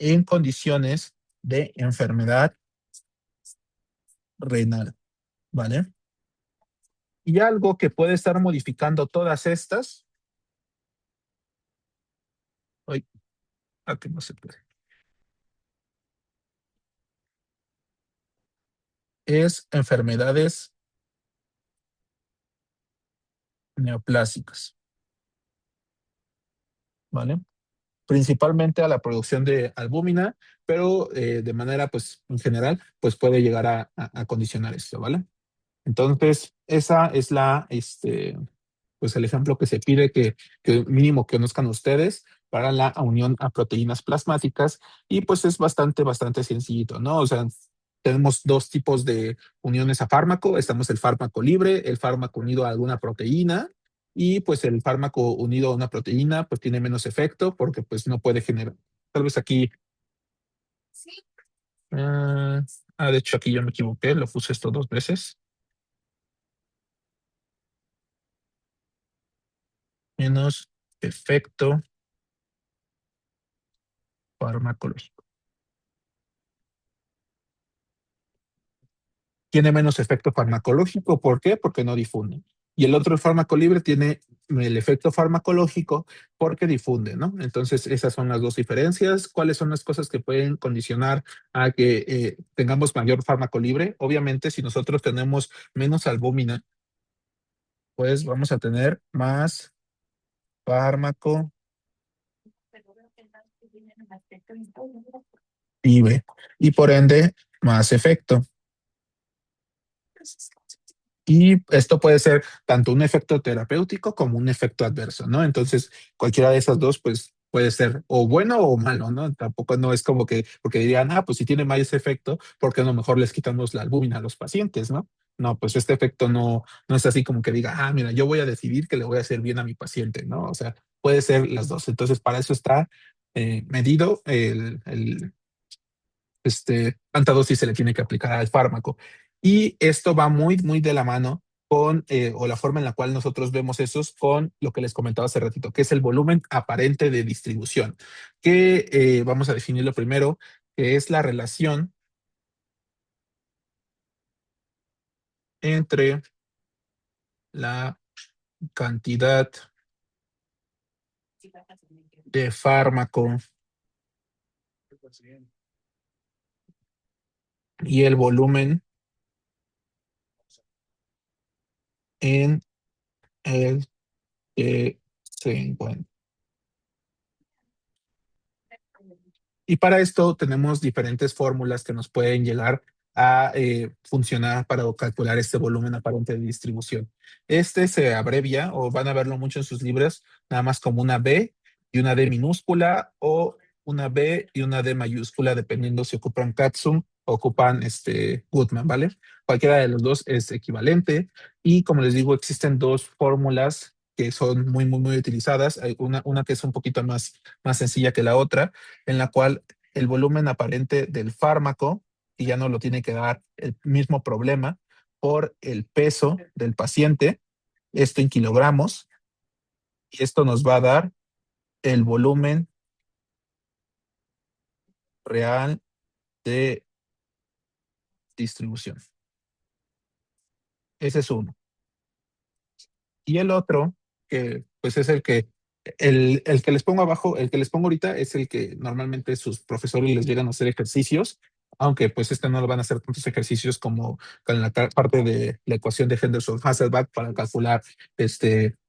Speaker 1: en condiciones de enfermedad renal, ¿vale? Y algo que puede estar modificando todas estas Aquí no se puede. Es enfermedades neoplásicas, ¿vale? Principalmente a la producción de albúmina, pero de manera, pues, en general, pues puede llegar a condicionar esto, ¿vale? Entonces, esa es pues el ejemplo que se pide que mínimo que conozcan ustedes para la unión a proteínas plasmáticas y pues es bastante sencillito, ¿no? O sea, tenemos dos tipos de uniones a fármaco, estamos el fármaco libre, el fármaco unido a alguna proteína y pues el fármaco unido a una proteína pues tiene menos efecto porque pues no puede generar, tal vez aquí, ah, de hecho aquí yo me equivoqué, lo puse esto dos veces, menos efecto farmacológico. Tiene menos efecto farmacológico. ¿Por qué? Porque no difunde. Y el otro, el fármaco libre, tiene el efecto farmacológico porque difunde, ¿no? Entonces, esas son las dos diferencias. ¿Cuáles son las cosas que pueden condicionar a que tengamos mayor fármaco libre? Obviamente, si nosotros tenemos menos albúmina, pues vamos a tener más fármaco libre y por ende más efecto. Y esto puede ser tanto un efecto terapéutico como un efecto adverso, ¿no? Entonces, cualquiera de esas dos, pues puede ser o bueno o malo, ¿no? Tampoco no es como que, porque dirían, pues si tiene más efecto, ¿por qué a lo mejor les quitamos la albúmina a los pacientes, ¿no? No, pues este efecto no es así como que diga, mira, yo voy a decidir que le voy a hacer bien a mi paciente, ¿no? O sea, puede ser las dos. Entonces, para eso está medido cuánta dosis se le tiene que aplicar al fármaco. Y esto va muy de la mano con, o la forma en la cual nosotros vemos esos con lo que les comentaba hace ratito, que es el volumen aparente de distribución, que vamos a definirlo primero, que es la relación entre la cantidad de fármaco y el volumen en el que se encuentra. Y para esto tenemos diferentes fórmulas que nos pueden llegar a funcionar para calcular este volumen aparente de distribución. Este se abrevia o van a verlo mucho en sus libros, nada más como una B y una D minúscula o una B y una D mayúscula, dependiendo si ocupan Katsum o ocupan Goodman, ¿vale? Cualquiera de los dos es equivalente y como les digo, existen dos fórmulas que son muy utilizadas. Hay una que es un poquito más sencilla que la otra en la cual el volumen aparente del fármaco, y ya no lo tiene que dar el mismo problema, por el peso del paciente, esto en kilogramos, y esto nos va a dar el volumen real de distribución. Ese es uno. Y el otro, que pues es el que les pongo abajo, el que les pongo ahorita es el que normalmente sus profesores les llegan a hacer ejercicios, aunque pues no lo van a hacer tantos ejercicios como con la parte de la ecuación de Henderson-Hasselbalch para calcular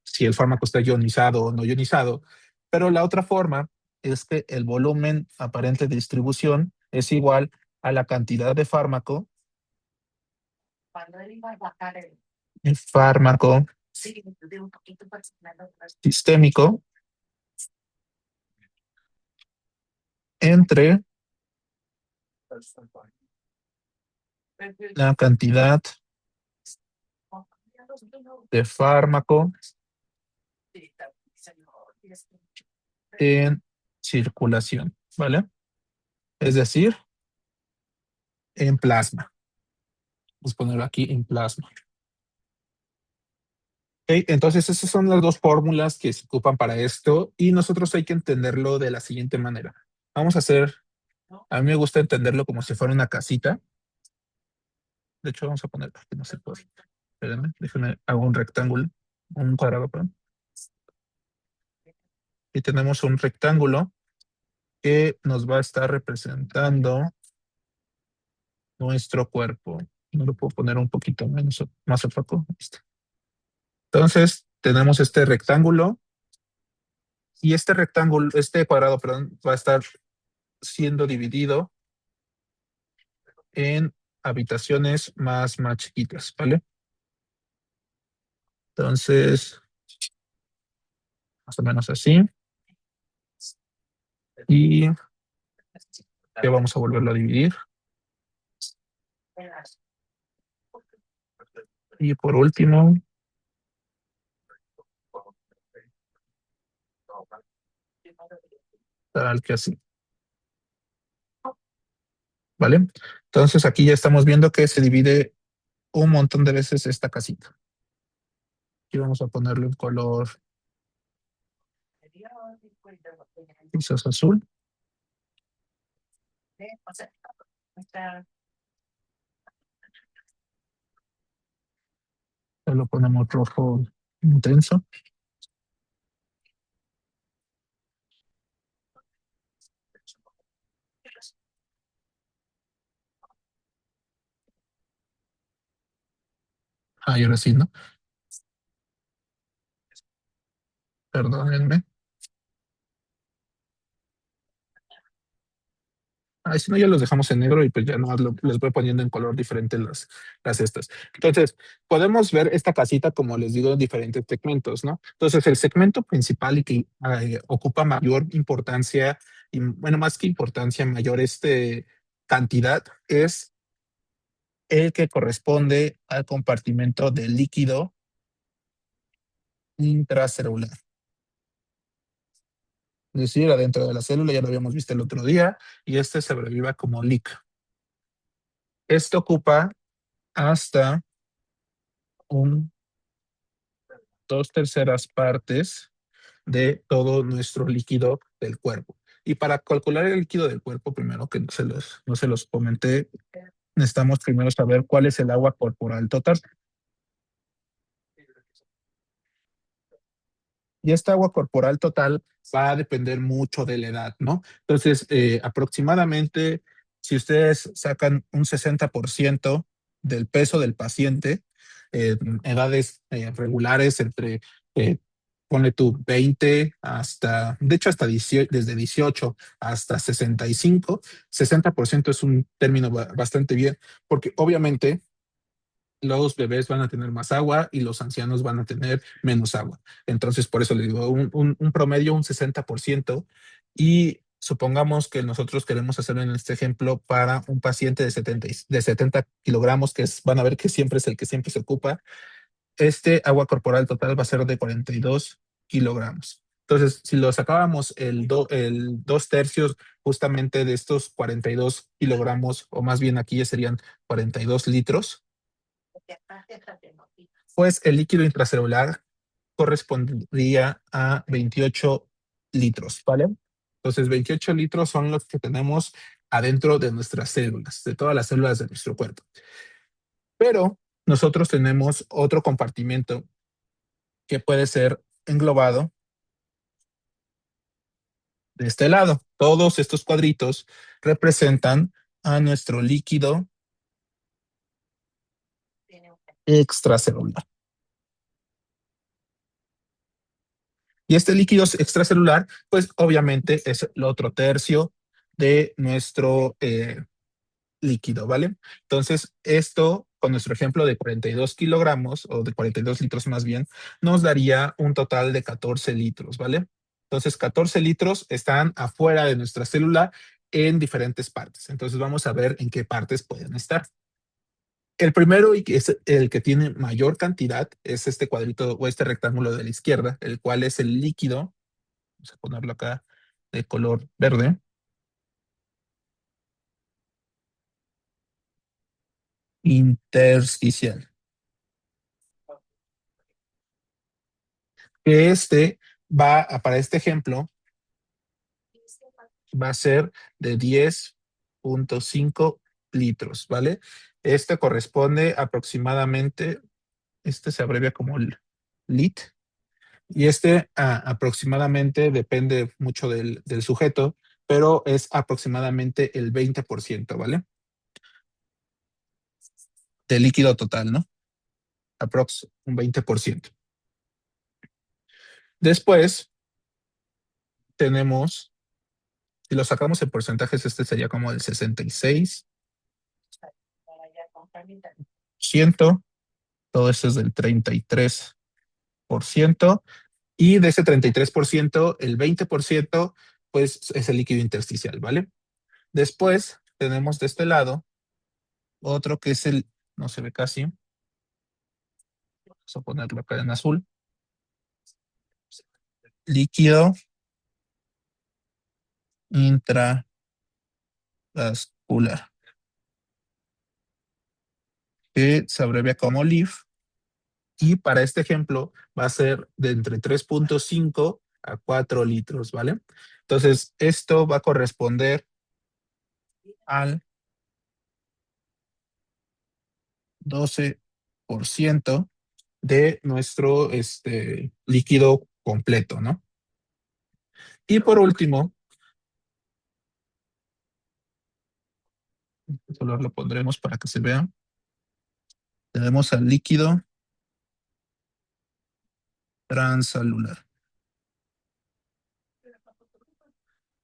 Speaker 1: si el fármaco está ionizado o no ionizado. Pero la otra forma es que el volumen aparente de distribución es igual a la cantidad de fármaco, el fármaco sistémico entre la cantidad de fármaco en circulación, ¿vale? Es decir, en plasma. Vamos a ponerlo aquí en plasma. Ok, entonces, esas son las dos fórmulas que se ocupan para esto y nosotros hay que entenderlo de la siguiente manera. Vamos a hacer, a mí me gusta entenderlo como si fuera una casita. De hecho, vamos a poner, aquí no se puede. Espérenme, déjenme, hago un rectángulo, un cuadrado, perdón. Y tenemos un rectángulo que nos va a estar representando nuestro cuerpo. No lo puedo poner un poquito menos, más opaco. Ahí está. Entonces, tenemos este rectángulo y este rectángulo, este cuadrado, perdón, va a estar siendo dividido en habitaciones más chiquitas, ¿vale? Entonces, más o menos así. Y ya vamos a volverlo a dividir. Y por último, tal que así, ¿vale? Entonces aquí ya estamos viendo que se divide un montón de veces esta casita. Aquí vamos a ponerle un color quizás azul. Ya lo ponemos rojo intenso. Ah, y ahora sí, ¿no? Perdónenme. Ah, si no, ya los dejamos en negro y pues ya no les voy poniendo en color diferente las estas. Entonces, podemos ver esta casita, como les digo, en diferentes segmentos, ¿no? Entonces, el segmento principal y que ocupa mayor importancia, y bueno, más que importancia, mayor cantidad, es el que corresponde al compartimento del líquido intracelular. Es decir, adentro de la célula, ya lo habíamos visto el otro día, y este se abrevia como LIC. Esto ocupa hasta un 2/3 partes de todo nuestro líquido del cuerpo. Y para calcular el líquido del cuerpo, primero que no se los comenté, necesitamos primero saber cuál es el agua corporal total. Y esta agua corporal total va a depender mucho de la edad, ¿no? Entonces, aproximadamente, si ustedes sacan un 60% del peso del paciente, edades regulares entre, eh, ponle tú 20 hasta, de hecho, hasta 18, desde 18 hasta 65, 60% es un término bastante bien, porque obviamente los bebés van a tener más agua y los ancianos van a tener menos agua. Entonces, por eso les digo, un promedio, un 60%. Y supongamos que nosotros queremos hacerlo en este ejemplo para un paciente de 70 kilogramos, van a ver que siempre es el que siempre se ocupa. Este agua corporal total va a ser de 42 kilogramos. Entonces, si lo sacábamos el 2/3 justamente de estos 42 kilogramos, o más bien aquí ya serían 42 litros, pues el líquido intracelular correspondería a 28 litros, ¿vale? Entonces, 28 litros son los que tenemos adentro de nuestras células, de todas las células de nuestro cuerpo. Pero nosotros tenemos otro compartimento que puede ser englobado de este lado. Todos estos cuadritos representan a nuestro líquido extracelular. Y este líquido extracelular, pues obviamente es el otro tercio de nuestro líquido, ¿vale? Entonces, esto, con nuestro ejemplo de 42 kilogramos, o de 42 litros más bien, nos daría un total de 14 litros, ¿vale? Entonces, 14 litros están afuera de nuestra célula en diferentes partes. Entonces, vamos a ver en qué partes pueden estar. El primero, y que es el que tiene mayor cantidad, es este cuadrito o este rectángulo de la izquierda, el cual es el líquido. Vamos a ponerlo acá de color verde. Intersticial. Que para este ejemplo, va a ser de 10.5 litros, ¿vale? Este corresponde aproximadamente, este se abrevia como lit, y aproximadamente depende mucho del sujeto, pero es aproximadamente el 20%, ¿vale? De líquido total, ¿no? Aprox, un 20%. Después tenemos, si lo sacamos en porcentajes, este sería como el 66%. Todo esto es del 33%. Y de ese 33%, el 20%, pues es el líquido intersticial, ¿vale? Después tenemos de este lado otro que es el, no se ve casi, vamos a ponerlo acá en azul, líquido intravascular, que se abrevia como LIF, y para este ejemplo va a ser de entre 3.5 a 4 litros, ¿vale? Entonces, esto va a corresponder al 12% de nuestro líquido completo, ¿no? Y por último, el color lo pondremos para que se vea. Tenemos al líquido transalular,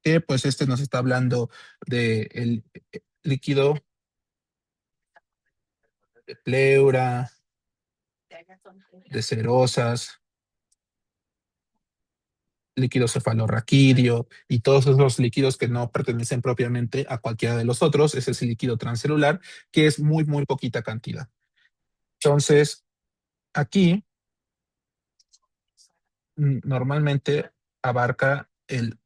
Speaker 1: que pues este nos está hablando del líquido de pleura, de cerosas, líquido cefalorraquídeo y todos esos líquidos que no pertenecen propiamente a cualquiera de los otros. Ese es el líquido transcelular, que es muy, muy poquita cantidad. Entonces, aquí normalmente abarca el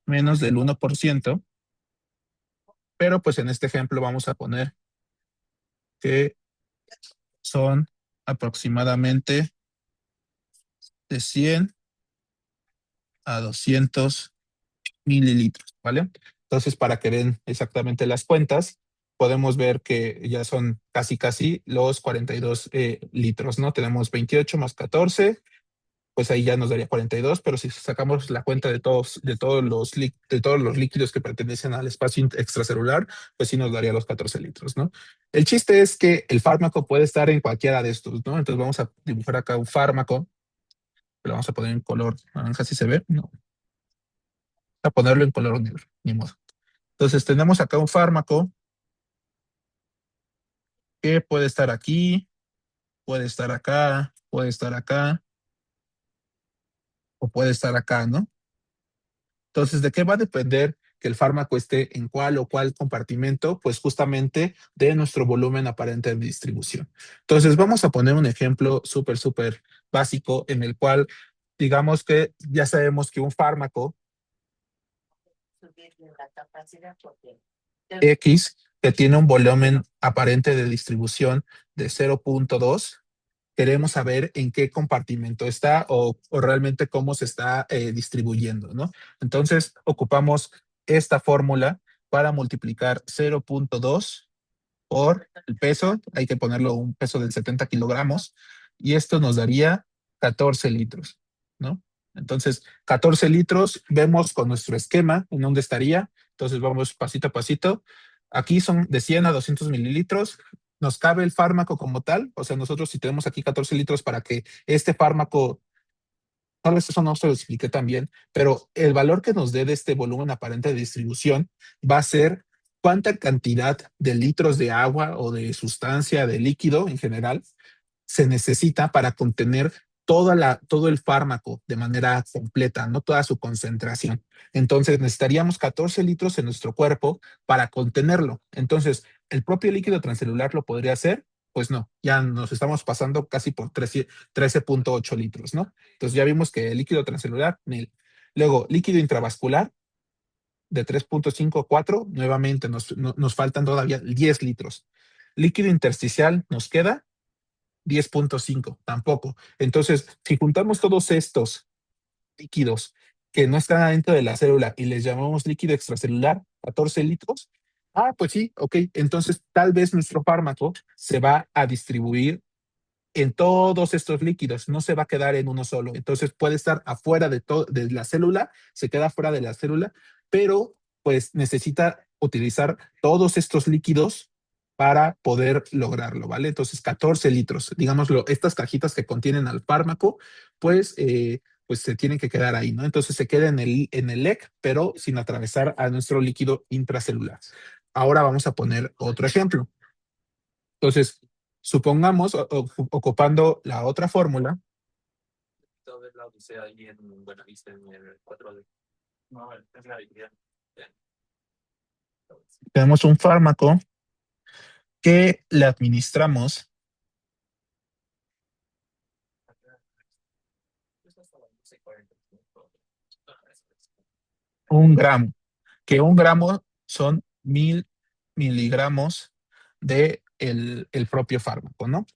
Speaker 1: menos del 1%, pero pues en este ejemplo vamos a poner que son aproximadamente de 100 a 200 mililitros, ¿vale? Entonces, para que vean exactamente las cuentas, podemos ver que ya son casi, casi los 42 litros, ¿no? Tenemos 28 más 14, pues ahí ya nos daría 42, pero si sacamos la cuenta de todos los líquidos que pertenecen al espacio extracelular, pues sí nos daría los 14 litros, ¿no? El chiste es que el fármaco puede estar en cualquiera de estos, ¿no? Entonces vamos a dibujar acá un fármaco, lo vamos a poner en color naranja si se ve, no, a ponerlo en color negro, ni modo. Entonces tenemos acá un fármaco que puede estar aquí, puede estar acá, puede estar acá, o puede estar acá, ¿no? Entonces, ¿de qué va a depender que el fármaco esté en cuál o cuál compartimento? Pues justamente de nuestro volumen aparente de distribución. Entonces, vamos a poner un ejemplo súper, súper básico en el cual digamos que ya sabemos que un fármaco X que tiene un volumen aparente de distribución de 0.2, queremos saber en qué compartimento está o realmente cómo se está distribuyendo, ¿no? Entonces, ocupamos esta fórmula para multiplicar 0.2 por el peso, hay que ponerlo un peso de 70 kilogramos, y esto nos daría 14 litros, ¿no? Entonces, 14 litros, vemos con nuestro esquema en dónde estaría, entonces vamos pasito a pasito. Aquí son de 100 a 200 mililitros, nos cabe el fármaco como tal, o sea, nosotros si tenemos aquí 14 litros para que este fármaco, tal vez eso no se lo expliqué también, pero el valor que nos dé de este volumen aparente de distribución va a ser cuánta cantidad de litros de agua o de sustancia, de líquido en general, se necesita para contener todo el fármaco de manera completa, no toda su concentración. Entonces necesitaríamos 14 litros en nuestro cuerpo para contenerlo. Entonces, ¿el propio líquido transcelular lo podría hacer? Pues no, ya nos estamos pasando casi por 13.8 litros, ¿no? Entonces ya vimos que el líquido transcelular, nil. Luego, líquido intravascular de 3.5 a 4, nuevamente nos faltan todavía 10 litros. Líquido intersticial nos queda 10.5, tampoco. Entonces, si juntamos todos estos líquidos que no están adentro de la célula y les llamamos líquido extracelular, 14 litros, pues sí, ok, entonces tal vez nuestro fármaco se va a distribuir en todos estos líquidos, no se va a quedar en uno solo. Entonces puede estar afuera de la célula, se queda fuera de la célula, pero pues necesita utilizar todos estos líquidos para poder lograrlo, ¿vale? Entonces 14 litros, digámoslo, estas cajitas que contienen al fármaco, pues se tienen que quedar ahí, ¿no? Entonces se queda en el LEC, pero sin atravesar a nuestro líquido intracelular. Ahora vamos a poner otro ejemplo. Entonces, supongamos, ocupando la otra fórmula, tenemos un fármaco que le administramos 1 gramo, que 1 gramo son 1000 miligramos de el propio fármaco, ¿no?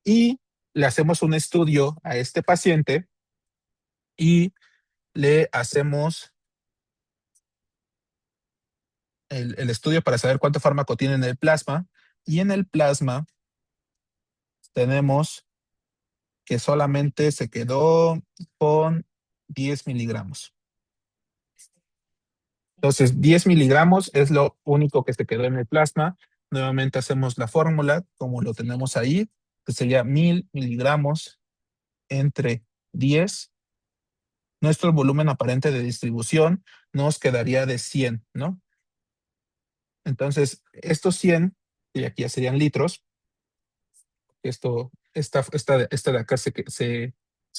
Speaker 1: Y le hacemos un estudio a este paciente y le hacemos el estudio para saber cuánto fármaco tiene en el plasma. Y en el plasma tenemos que solamente se quedó con 10 miligramos. Entonces, 10 miligramos es lo único que se quedó en el plasma. Nuevamente hacemos la fórmula como lo tenemos ahí, que sería 1000 miligramos entre 10. Nuestro volumen aparente de distribución nos quedaría de 100, ¿no? Entonces, estos 100, y aquí ya serían litros, esta de acá se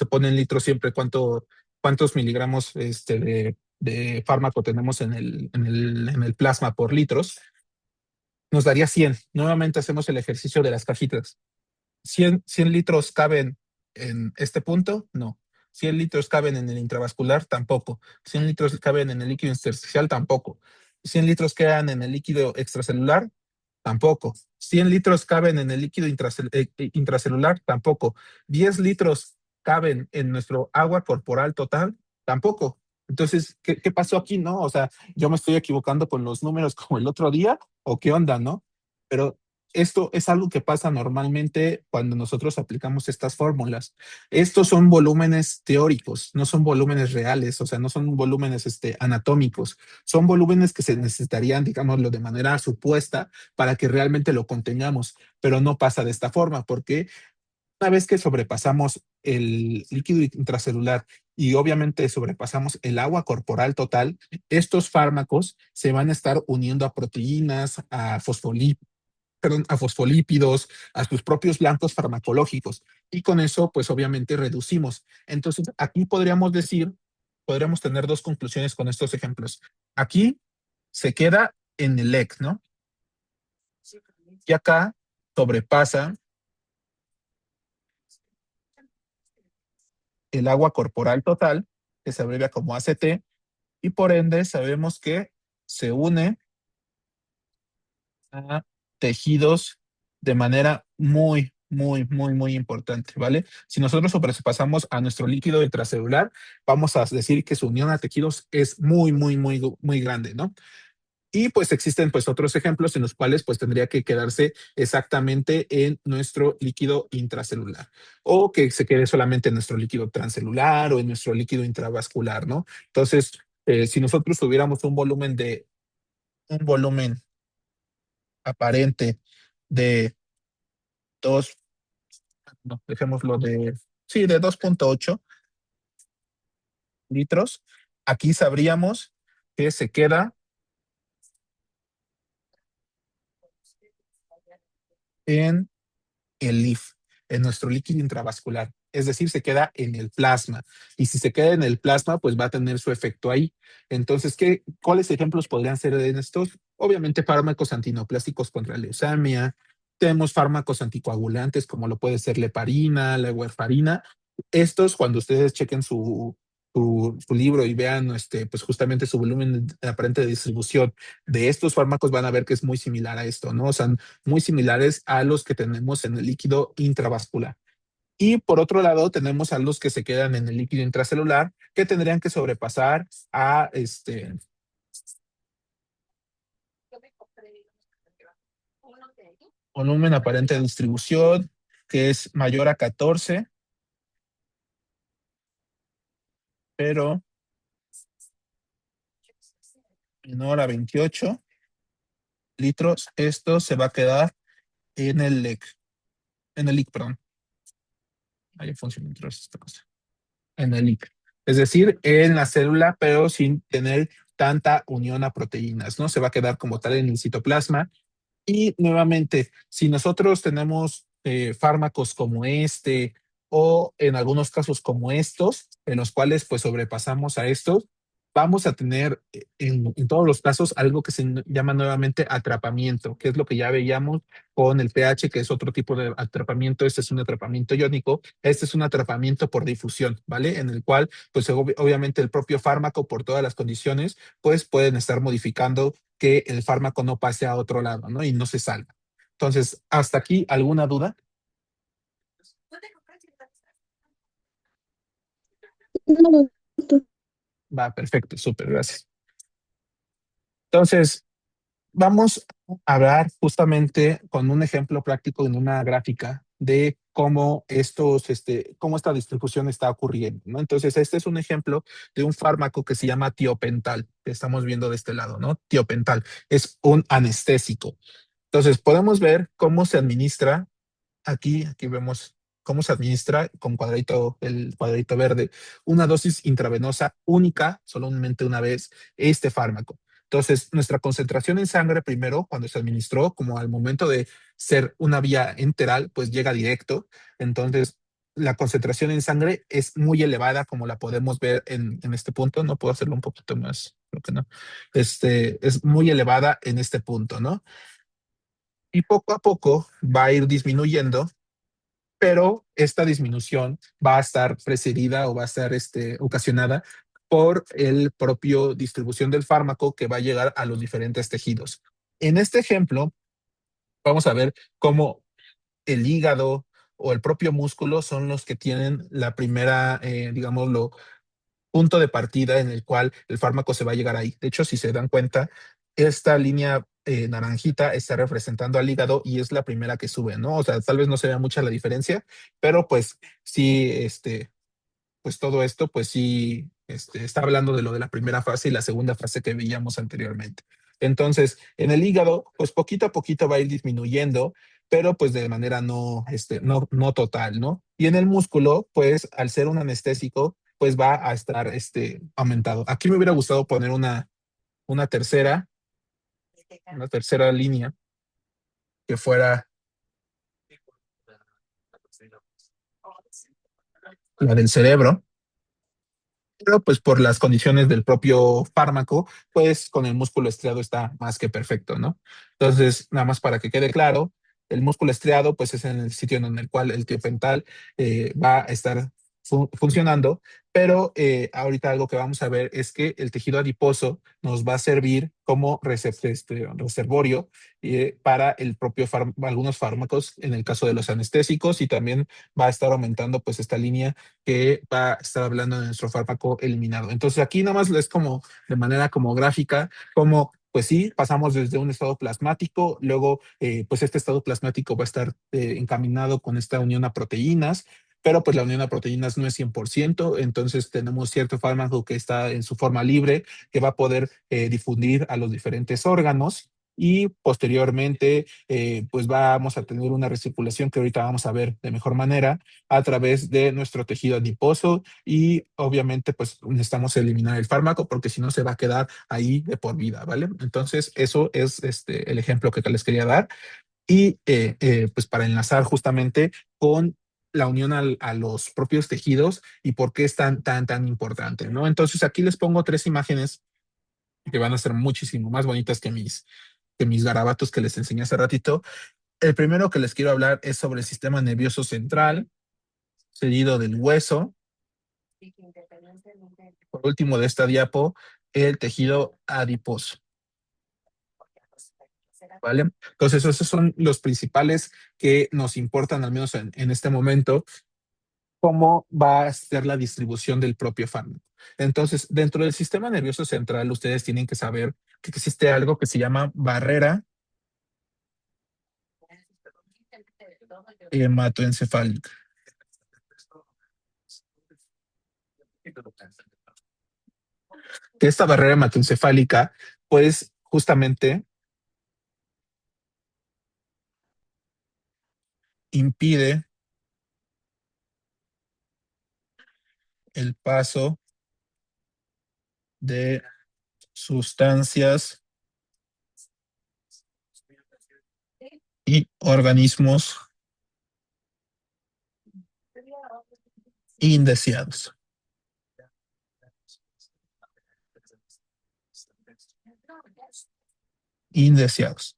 Speaker 1: pone en litros siempre cuántos miligramos de fármaco tenemos en el plasma por litros, nos daría 100. Nuevamente hacemos el ejercicio de las cajitas. ¿100 litros caben en este punto? No. ¿100 litros caben en el intravascular? Tampoco. ¿100 litros caben en el líquido intersticial? Tampoco. ¿100 litros quedan en el líquido extracelular? Tampoco. ¿100 litros caben en el líquido intracelular? Tampoco. ¿10 litros caben en nuestro agua corporal total? Tampoco. Entonces, ¿qué pasó aquí, no? O sea, ¿yo me estoy equivocando con los números como el otro día? ¿O qué onda, no? Pero esto es algo que pasa normalmente cuando nosotros aplicamos estas fórmulas. Estos son volúmenes teóricos, no son volúmenes reales, o sea, no son volúmenes anatómicos, son volúmenes que se necesitarían, digámoslo, de manera supuesta para que realmente lo contengamos, pero no pasa de esta forma, porque una vez que sobrepasamos el líquido intracelular y obviamente sobrepasamos el agua corporal total, estos fármacos se van a estar uniendo a proteínas, a fosfolípidos, a sus propios blancos farmacológicos. Y con eso, pues obviamente reducimos. Entonces, aquí podríamos tener dos conclusiones con estos ejemplos. Aquí se queda en el LEC, ¿no? Y acá sobrepasa el agua corporal total, que se abrevia como ACT, y por ende sabemos que se une a tejidos de manera muy, muy, muy, muy importante, ¿vale? Si nosotros sobrepasamos a nuestro líquido intracelular, vamos a decir que su unión a tejidos es muy, muy, muy, muy grande, ¿no? Y pues existen pues otros ejemplos en los cuales pues tendría que quedarse exactamente en nuestro líquido intracelular o que se quede solamente en nuestro líquido transcelular o en nuestro líquido intravascular, ¿no? Entonces, si nosotros tuviéramos un volumen aparente de 2, no, dejémoslo sí, de 2,8 litros, aquí sabríamos que se queda en el LIF, en nuestro líquido intravascular. Es decir, se queda en el plasma. Y si se queda en el plasma, pues va a tener su efecto ahí. Entonces, ¿cuáles ejemplos podrían ser en estos? Obviamente, fármacos antineoplásticos contra la leucemia. Tenemos fármacos anticoagulantes, como lo puede ser la heparina, la warfarina. Estos, cuando ustedes chequen su libro y vean pues justamente su volumen aparente de distribución de estos fármacos, van a ver que es muy similar a esto, ¿no? O sea, muy similares a los que tenemos en el líquido intravascular. Y por otro lado, tenemos a los que se quedan en el líquido intracelular, que tendrían que sobrepasar a volumen aparente de distribución, que es mayor a 14, pero menor a 28 litros, esto se va a quedar en el LEC, perdón. Ahí funciona esta cosa. En el LIC. Es decir, en la célula, pero sin tener tanta unión a proteínas, ¿no? Se va a quedar como tal en el citoplasma. Y nuevamente, si nosotros tenemos fármacos como este o en algunos casos como estos, en los cuales pues sobrepasamos a estos, vamos a tener en todos los casos algo que se llama nuevamente atrapamiento, que es lo que ya veíamos con el pH, que es otro tipo de atrapamiento. Este es un atrapamiento iónico, este es un atrapamiento por difusión, ¿vale? En el cual pues obviamente el propio fármaco por todas las condiciones pues pueden estar modificando que el fármaco no pase a otro lado, ¿no? Y no se salga. Entonces, hasta aquí, ¿alguna duda?
Speaker 2: No, doctor.
Speaker 1: Va, perfecto, súper, gracias. Entonces, vamos a hablar justamente con un ejemplo práctico en una gráfica de cómo cómo esta distribución está ocurriendo, ¿no? Entonces, este es un ejemplo de un fármaco que se llama tiopental, que estamos viendo de este lado, ¿no? Tiopental es un anestésico. Entonces, podemos ver cómo se administra. Aquí vemos cómo se administra con el cuadrito verde, una dosis intravenosa única, solamente una vez, este fármaco. Entonces, nuestra concentración en sangre primero, cuando se administró, como al momento de ser una vía enteral, pues llega directo. Entonces, la concentración en sangre es muy elevada, como la podemos ver en este punto. No puedo hacerlo un poquito más, creo que no. Es muy elevada en este punto, ¿no? Y poco a poco va a ir disminuyendo, pero esta disminución va a estar precedida o va a estar ocasionada por el propio distribución del fármaco que va a llegar a los diferentes tejidos. En este ejemplo, vamos a ver cómo el hígado o el propio músculo son los que tienen la primera, digámoslo, punto de partida en el cual el fármaco se va a llegar ahí. De hecho, si se dan cuenta, esta línea naranjita está representando al hígado y es la primera que sube, ¿no? O sea, tal vez no se vea mucha la diferencia, pero pues sí, pues todo esto, pues sí, está hablando de lo de la primera fase y la segunda fase que veíamos anteriormente. Entonces, en el hígado, pues poquito a poquito va a ir disminuyendo, pero pues de manera no total, ¿no? Y en el músculo, pues al ser un anestésico, pues va a estar aumentado. Aquí me hubiera gustado poner una tercera, una tercera línea que fuera la del cerebro, pero pues por las condiciones del propio fármaco, pues con el músculo estriado está más que perfecto, ¿no? Entonces, nada más para que quede claro, el músculo estriado pues es en el sitio en el cual el tiopental va a estar funcionando, pero ahorita algo que vamos a ver es que el tejido adiposo nos va a servir como reservorio para el propio algunos fármacos en el caso de los anestésicos, y también va a estar aumentando pues esta línea que va a estar hablando de nuestro fármaco eliminado. Entonces aquí nada más es como de manera como gráfica, como pues sí, pasamos desde un estado plasmático, luego pues este estado plasmático va a estar encaminado con esta unión a proteínas, pero pues la unión a proteínas no es 100%, entonces tenemos cierto fármaco que está en su forma libre, que va a poder difundir a los diferentes órganos. Y posteriormente, pues vamos a tener una recirculación que ahorita vamos a ver de mejor manera a través de nuestro tejido adiposo, y obviamente pues necesitamos eliminar el fármaco porque si no se va a quedar ahí de por vida, ¿vale? Entonces eso es el ejemplo que les quería dar, y pues para enlazar justamente con la unión a los propios tejidos y por qué es tan importante, ¿no? Entonces aquí les pongo tres imágenes que van a ser muchísimo más bonitas que mis garabatos que les enseñé hace ratito. El primero que les quiero hablar es sobre el sistema nervioso central, seguido del hueso. Por último de esta diapo, el tejido adiposo. ¿Vale? Entonces, esos son los principales que nos importan, al menos en este momento, cómo va a ser la distribución del propio fármaco. Entonces, dentro del sistema nervioso central, ustedes tienen que saber que existe algo que se llama barrera hematoencefálica. Que esta barrera hematoencefálica, pues justamente impide el paso de sustancias y organismos indeseados. Indeseados.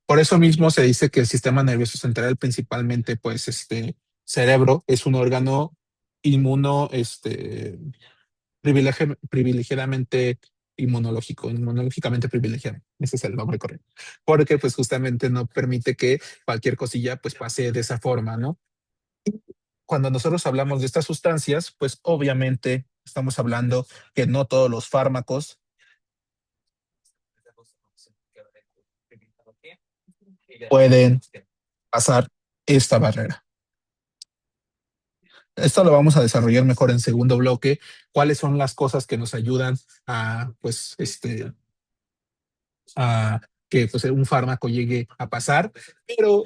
Speaker 1: Por eso mismo se dice que el sistema nervioso central, principalmente, pues, cerebro, es un órgano inmuno, privilegiadamente inmunológicamente privilegiado. Ese es el nombre correcto. Porque, pues, justamente no permite que cualquier cosilla, pues, pase de esa forma, ¿no? Cuando nosotros hablamos de estas sustancias, pues, obviamente, estamos hablando que no todos los fármacos pueden pasar esta barrera. Esto lo vamos a desarrollar mejor en segundo bloque. ¿Cuáles son las cosas que nos ayudan a, pues, a que pues, un fármaco llegue a pasar? Pero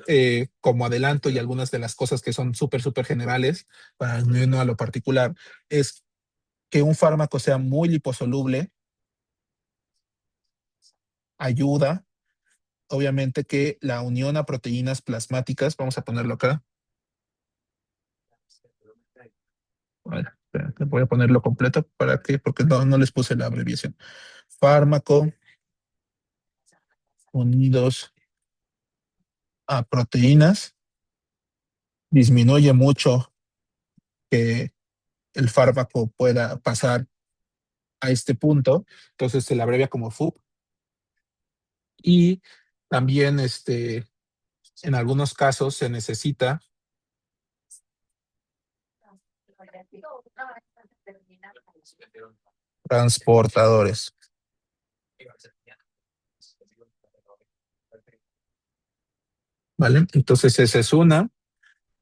Speaker 1: como adelanto y algunas de las cosas que son súper generales, para no a lo particular, es que un fármaco sea muy liposoluble, ayuda, obviamente, que la unión a proteínas plasmáticas, vamos a ponerlo acá. Bueno, voy a ponerlo completo para que, porque no les puse la abreviación. Fármaco unidos a proteínas, disminuye mucho que el fármaco pueda pasar a este punto, entonces se le abrevia como FUP. Y también en algunos casos se necesita transportadores. ¿Vale? Entonces esa es una.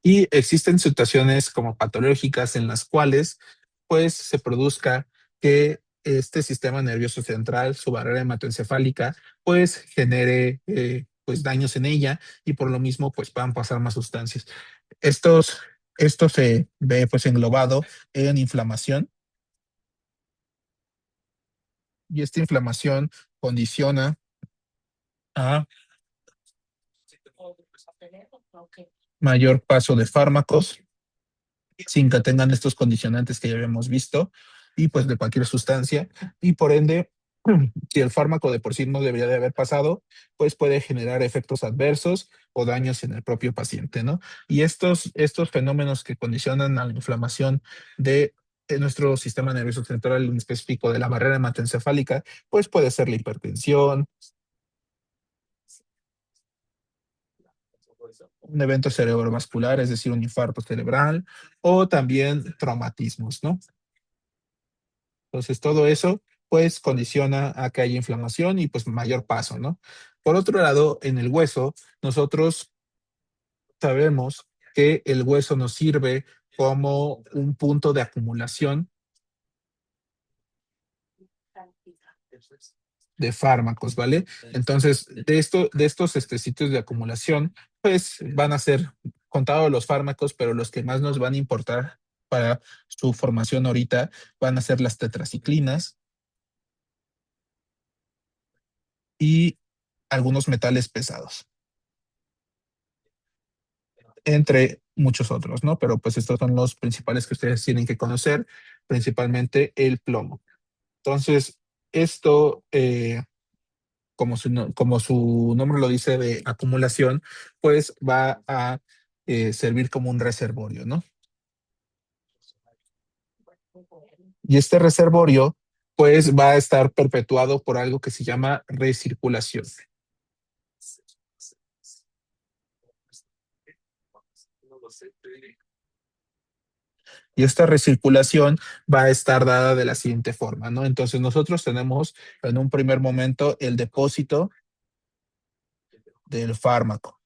Speaker 1: Y existen situaciones como patológicas en las cuales pues se produzca que este sistema nervioso central, su barrera hematoencefálica, pues genere pues daños en ella y por lo mismo pues puedan pasar más sustancias. Estos, esto se ve pues englobado en inflamación y esta inflamación condiciona a mayor paso de fármacos sin que tengan estos condicionantes que ya habíamos visto y pues de cualquier sustancia y por ende si el fármaco de por sí no debería de haber pasado, pues puede generar efectos adversos o daños en el propio paciente, ¿no? Y estos fenómenos que condicionan a la inflamación de nuestro sistema nervioso central, en específico de la barrera hematoencefálica, pues puede ser la hipertensión, un evento cerebrovascular, es decir, un infarto cerebral, o también traumatismos, ¿no? Entonces, todo eso, pues, condiciona a que haya inflamación y, pues, mayor paso, ¿no? Por otro lado, en el hueso, nosotros sabemos que el hueso nos sirve como un punto de acumulación de fármacos, ¿vale? Entonces, de estos sitios de acumulación, pues van a ser contados los fármacos, pero los que más nos van a importar para su formación ahorita van a ser las tetraciclinas y algunos metales pesados, entre muchos otros, ¿no? Pero pues estos son los principales que ustedes tienen que conocer, principalmente el plomo. Entonces, esto como su nombre lo dice, de acumulación, pues va a servir como un reservorio, ¿no? Y este reservorio, pues va a estar perpetuado por algo que se llama recirculación. Y esta recirculación va a estar dada de la siguiente forma, ¿no? Entonces nosotros tenemos en un primer momento el depósito del fármaco.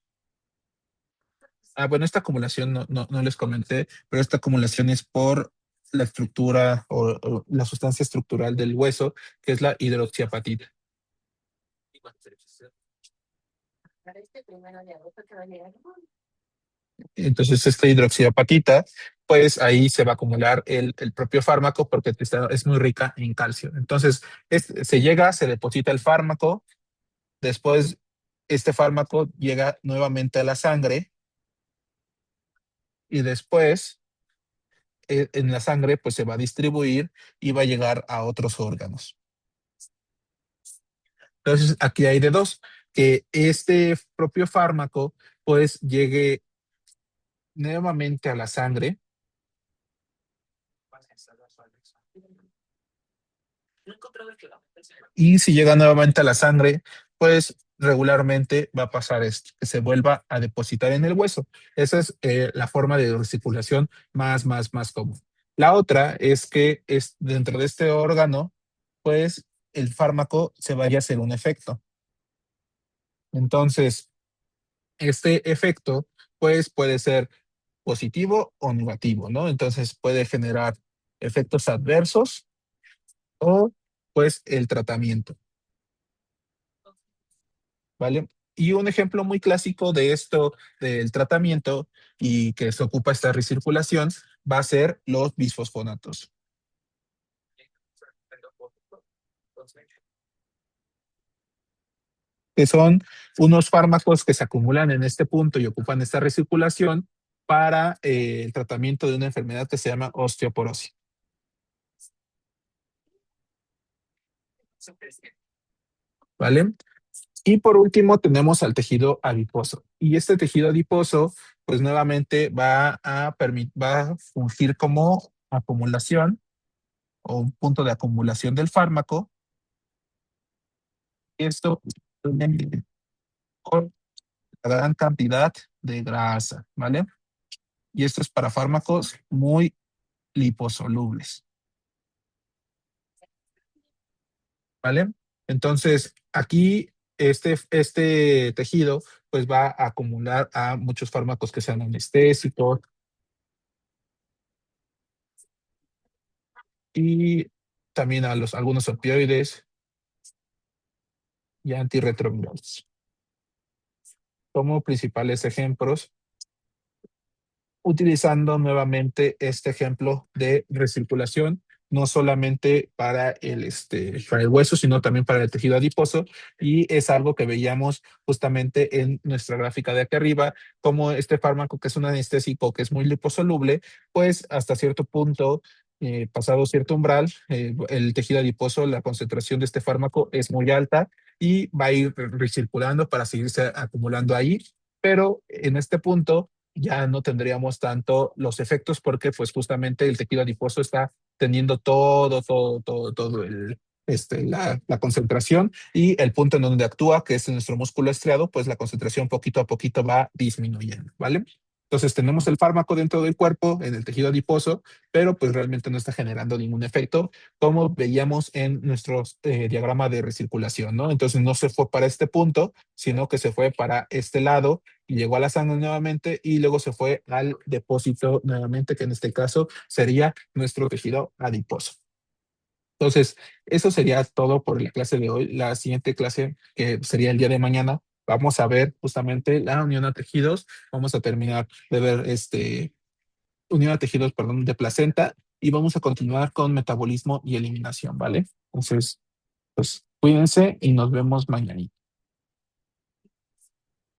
Speaker 1: Bueno, esta acumulación no les comenté, pero esta acumulación es por la estructura o la sustancia estructural del hueso, que es la hidroxiapatita. Entonces, esta hidroxiapatita, pues ahí se va a acumular el propio fármaco porque es muy rica en calcio. Entonces, se llega, se deposita el fármaco, después este fármaco llega nuevamente a la sangre y después en la sangre pues se va a distribuir y va a llegar a otros órganos. Entonces, aquí hay de dos, que este propio fármaco pues llegue nuevamente a la sangre y si llega nuevamente a la sangre, pues regularmente va a pasar esto, que se vuelva a depositar en el hueso. Esa es la forma de recirculación más común. La otra es que dentro de este órgano, pues el fármaco se vaya a hacer un efecto. Entonces, este efecto, pues puede ser positivo o negativo, ¿no? Entonces puede generar efectos adversos o pues el tratamiento, ¿vale? Y un ejemplo muy clásico de esto, del tratamiento y que se ocupa esta recirculación, va a ser los bisfosfonatos, que son unos fármacos que se acumulan en este punto y ocupan esta recirculación para el tratamiento de una enfermedad que se llama osteoporosis, ¿vale? Y por último tenemos al tejido adiposo. Y este tejido adiposo, pues nuevamente va a fungir como acumulación o un punto de acumulación del fármaco. Esto tiene con la gran cantidad de grasa, ¿vale? Y esto es para fármacos muy liposolubles, ¿vale? Entonces, aquí este tejido pues va a acumular a muchos fármacos que sean anestésicos y también a algunos opioides y antirretrovirales. Como principales ejemplos, utilizando nuevamente este ejemplo de recirculación, no solamente para el hueso, sino también para el tejido adiposo, y es algo que veíamos justamente en nuestra gráfica de aquí arriba, como este fármaco que es un anestésico que es muy liposoluble, pues hasta cierto punto, pasado cierto umbral, el tejido adiposo, la concentración de este fármaco es muy alta y va a ir recirculando para seguirse acumulando ahí, pero en este punto ya no tendríamos tanto los efectos porque pues justamente el tejido adiposo está teniendo todo la concentración y el punto en donde actúa, que es en nuestro músculo estriado, pues la concentración poquito a poquito va disminuyendo, ¿vale? Entonces tenemos el fármaco dentro del cuerpo, en el tejido adiposo, pero pues realmente no está generando ningún efecto, como veíamos en nuestro diagrama de recirculación, ¿no? Entonces no se fue para este punto, sino que se fue para este lado y llegó a la sangre nuevamente y luego se fue al depósito nuevamente, que en este caso sería nuestro tejido adiposo. Entonces, eso sería todo por la clase de hoy. La siguiente clase, que sería el día de mañana, vamos a ver justamente la unión a tejidos. Vamos a terminar de ver unión a tejidos, perdón, de placenta y vamos a continuar con metabolismo y eliminación, ¿vale? Entonces, pues cuídense y nos vemos mañana.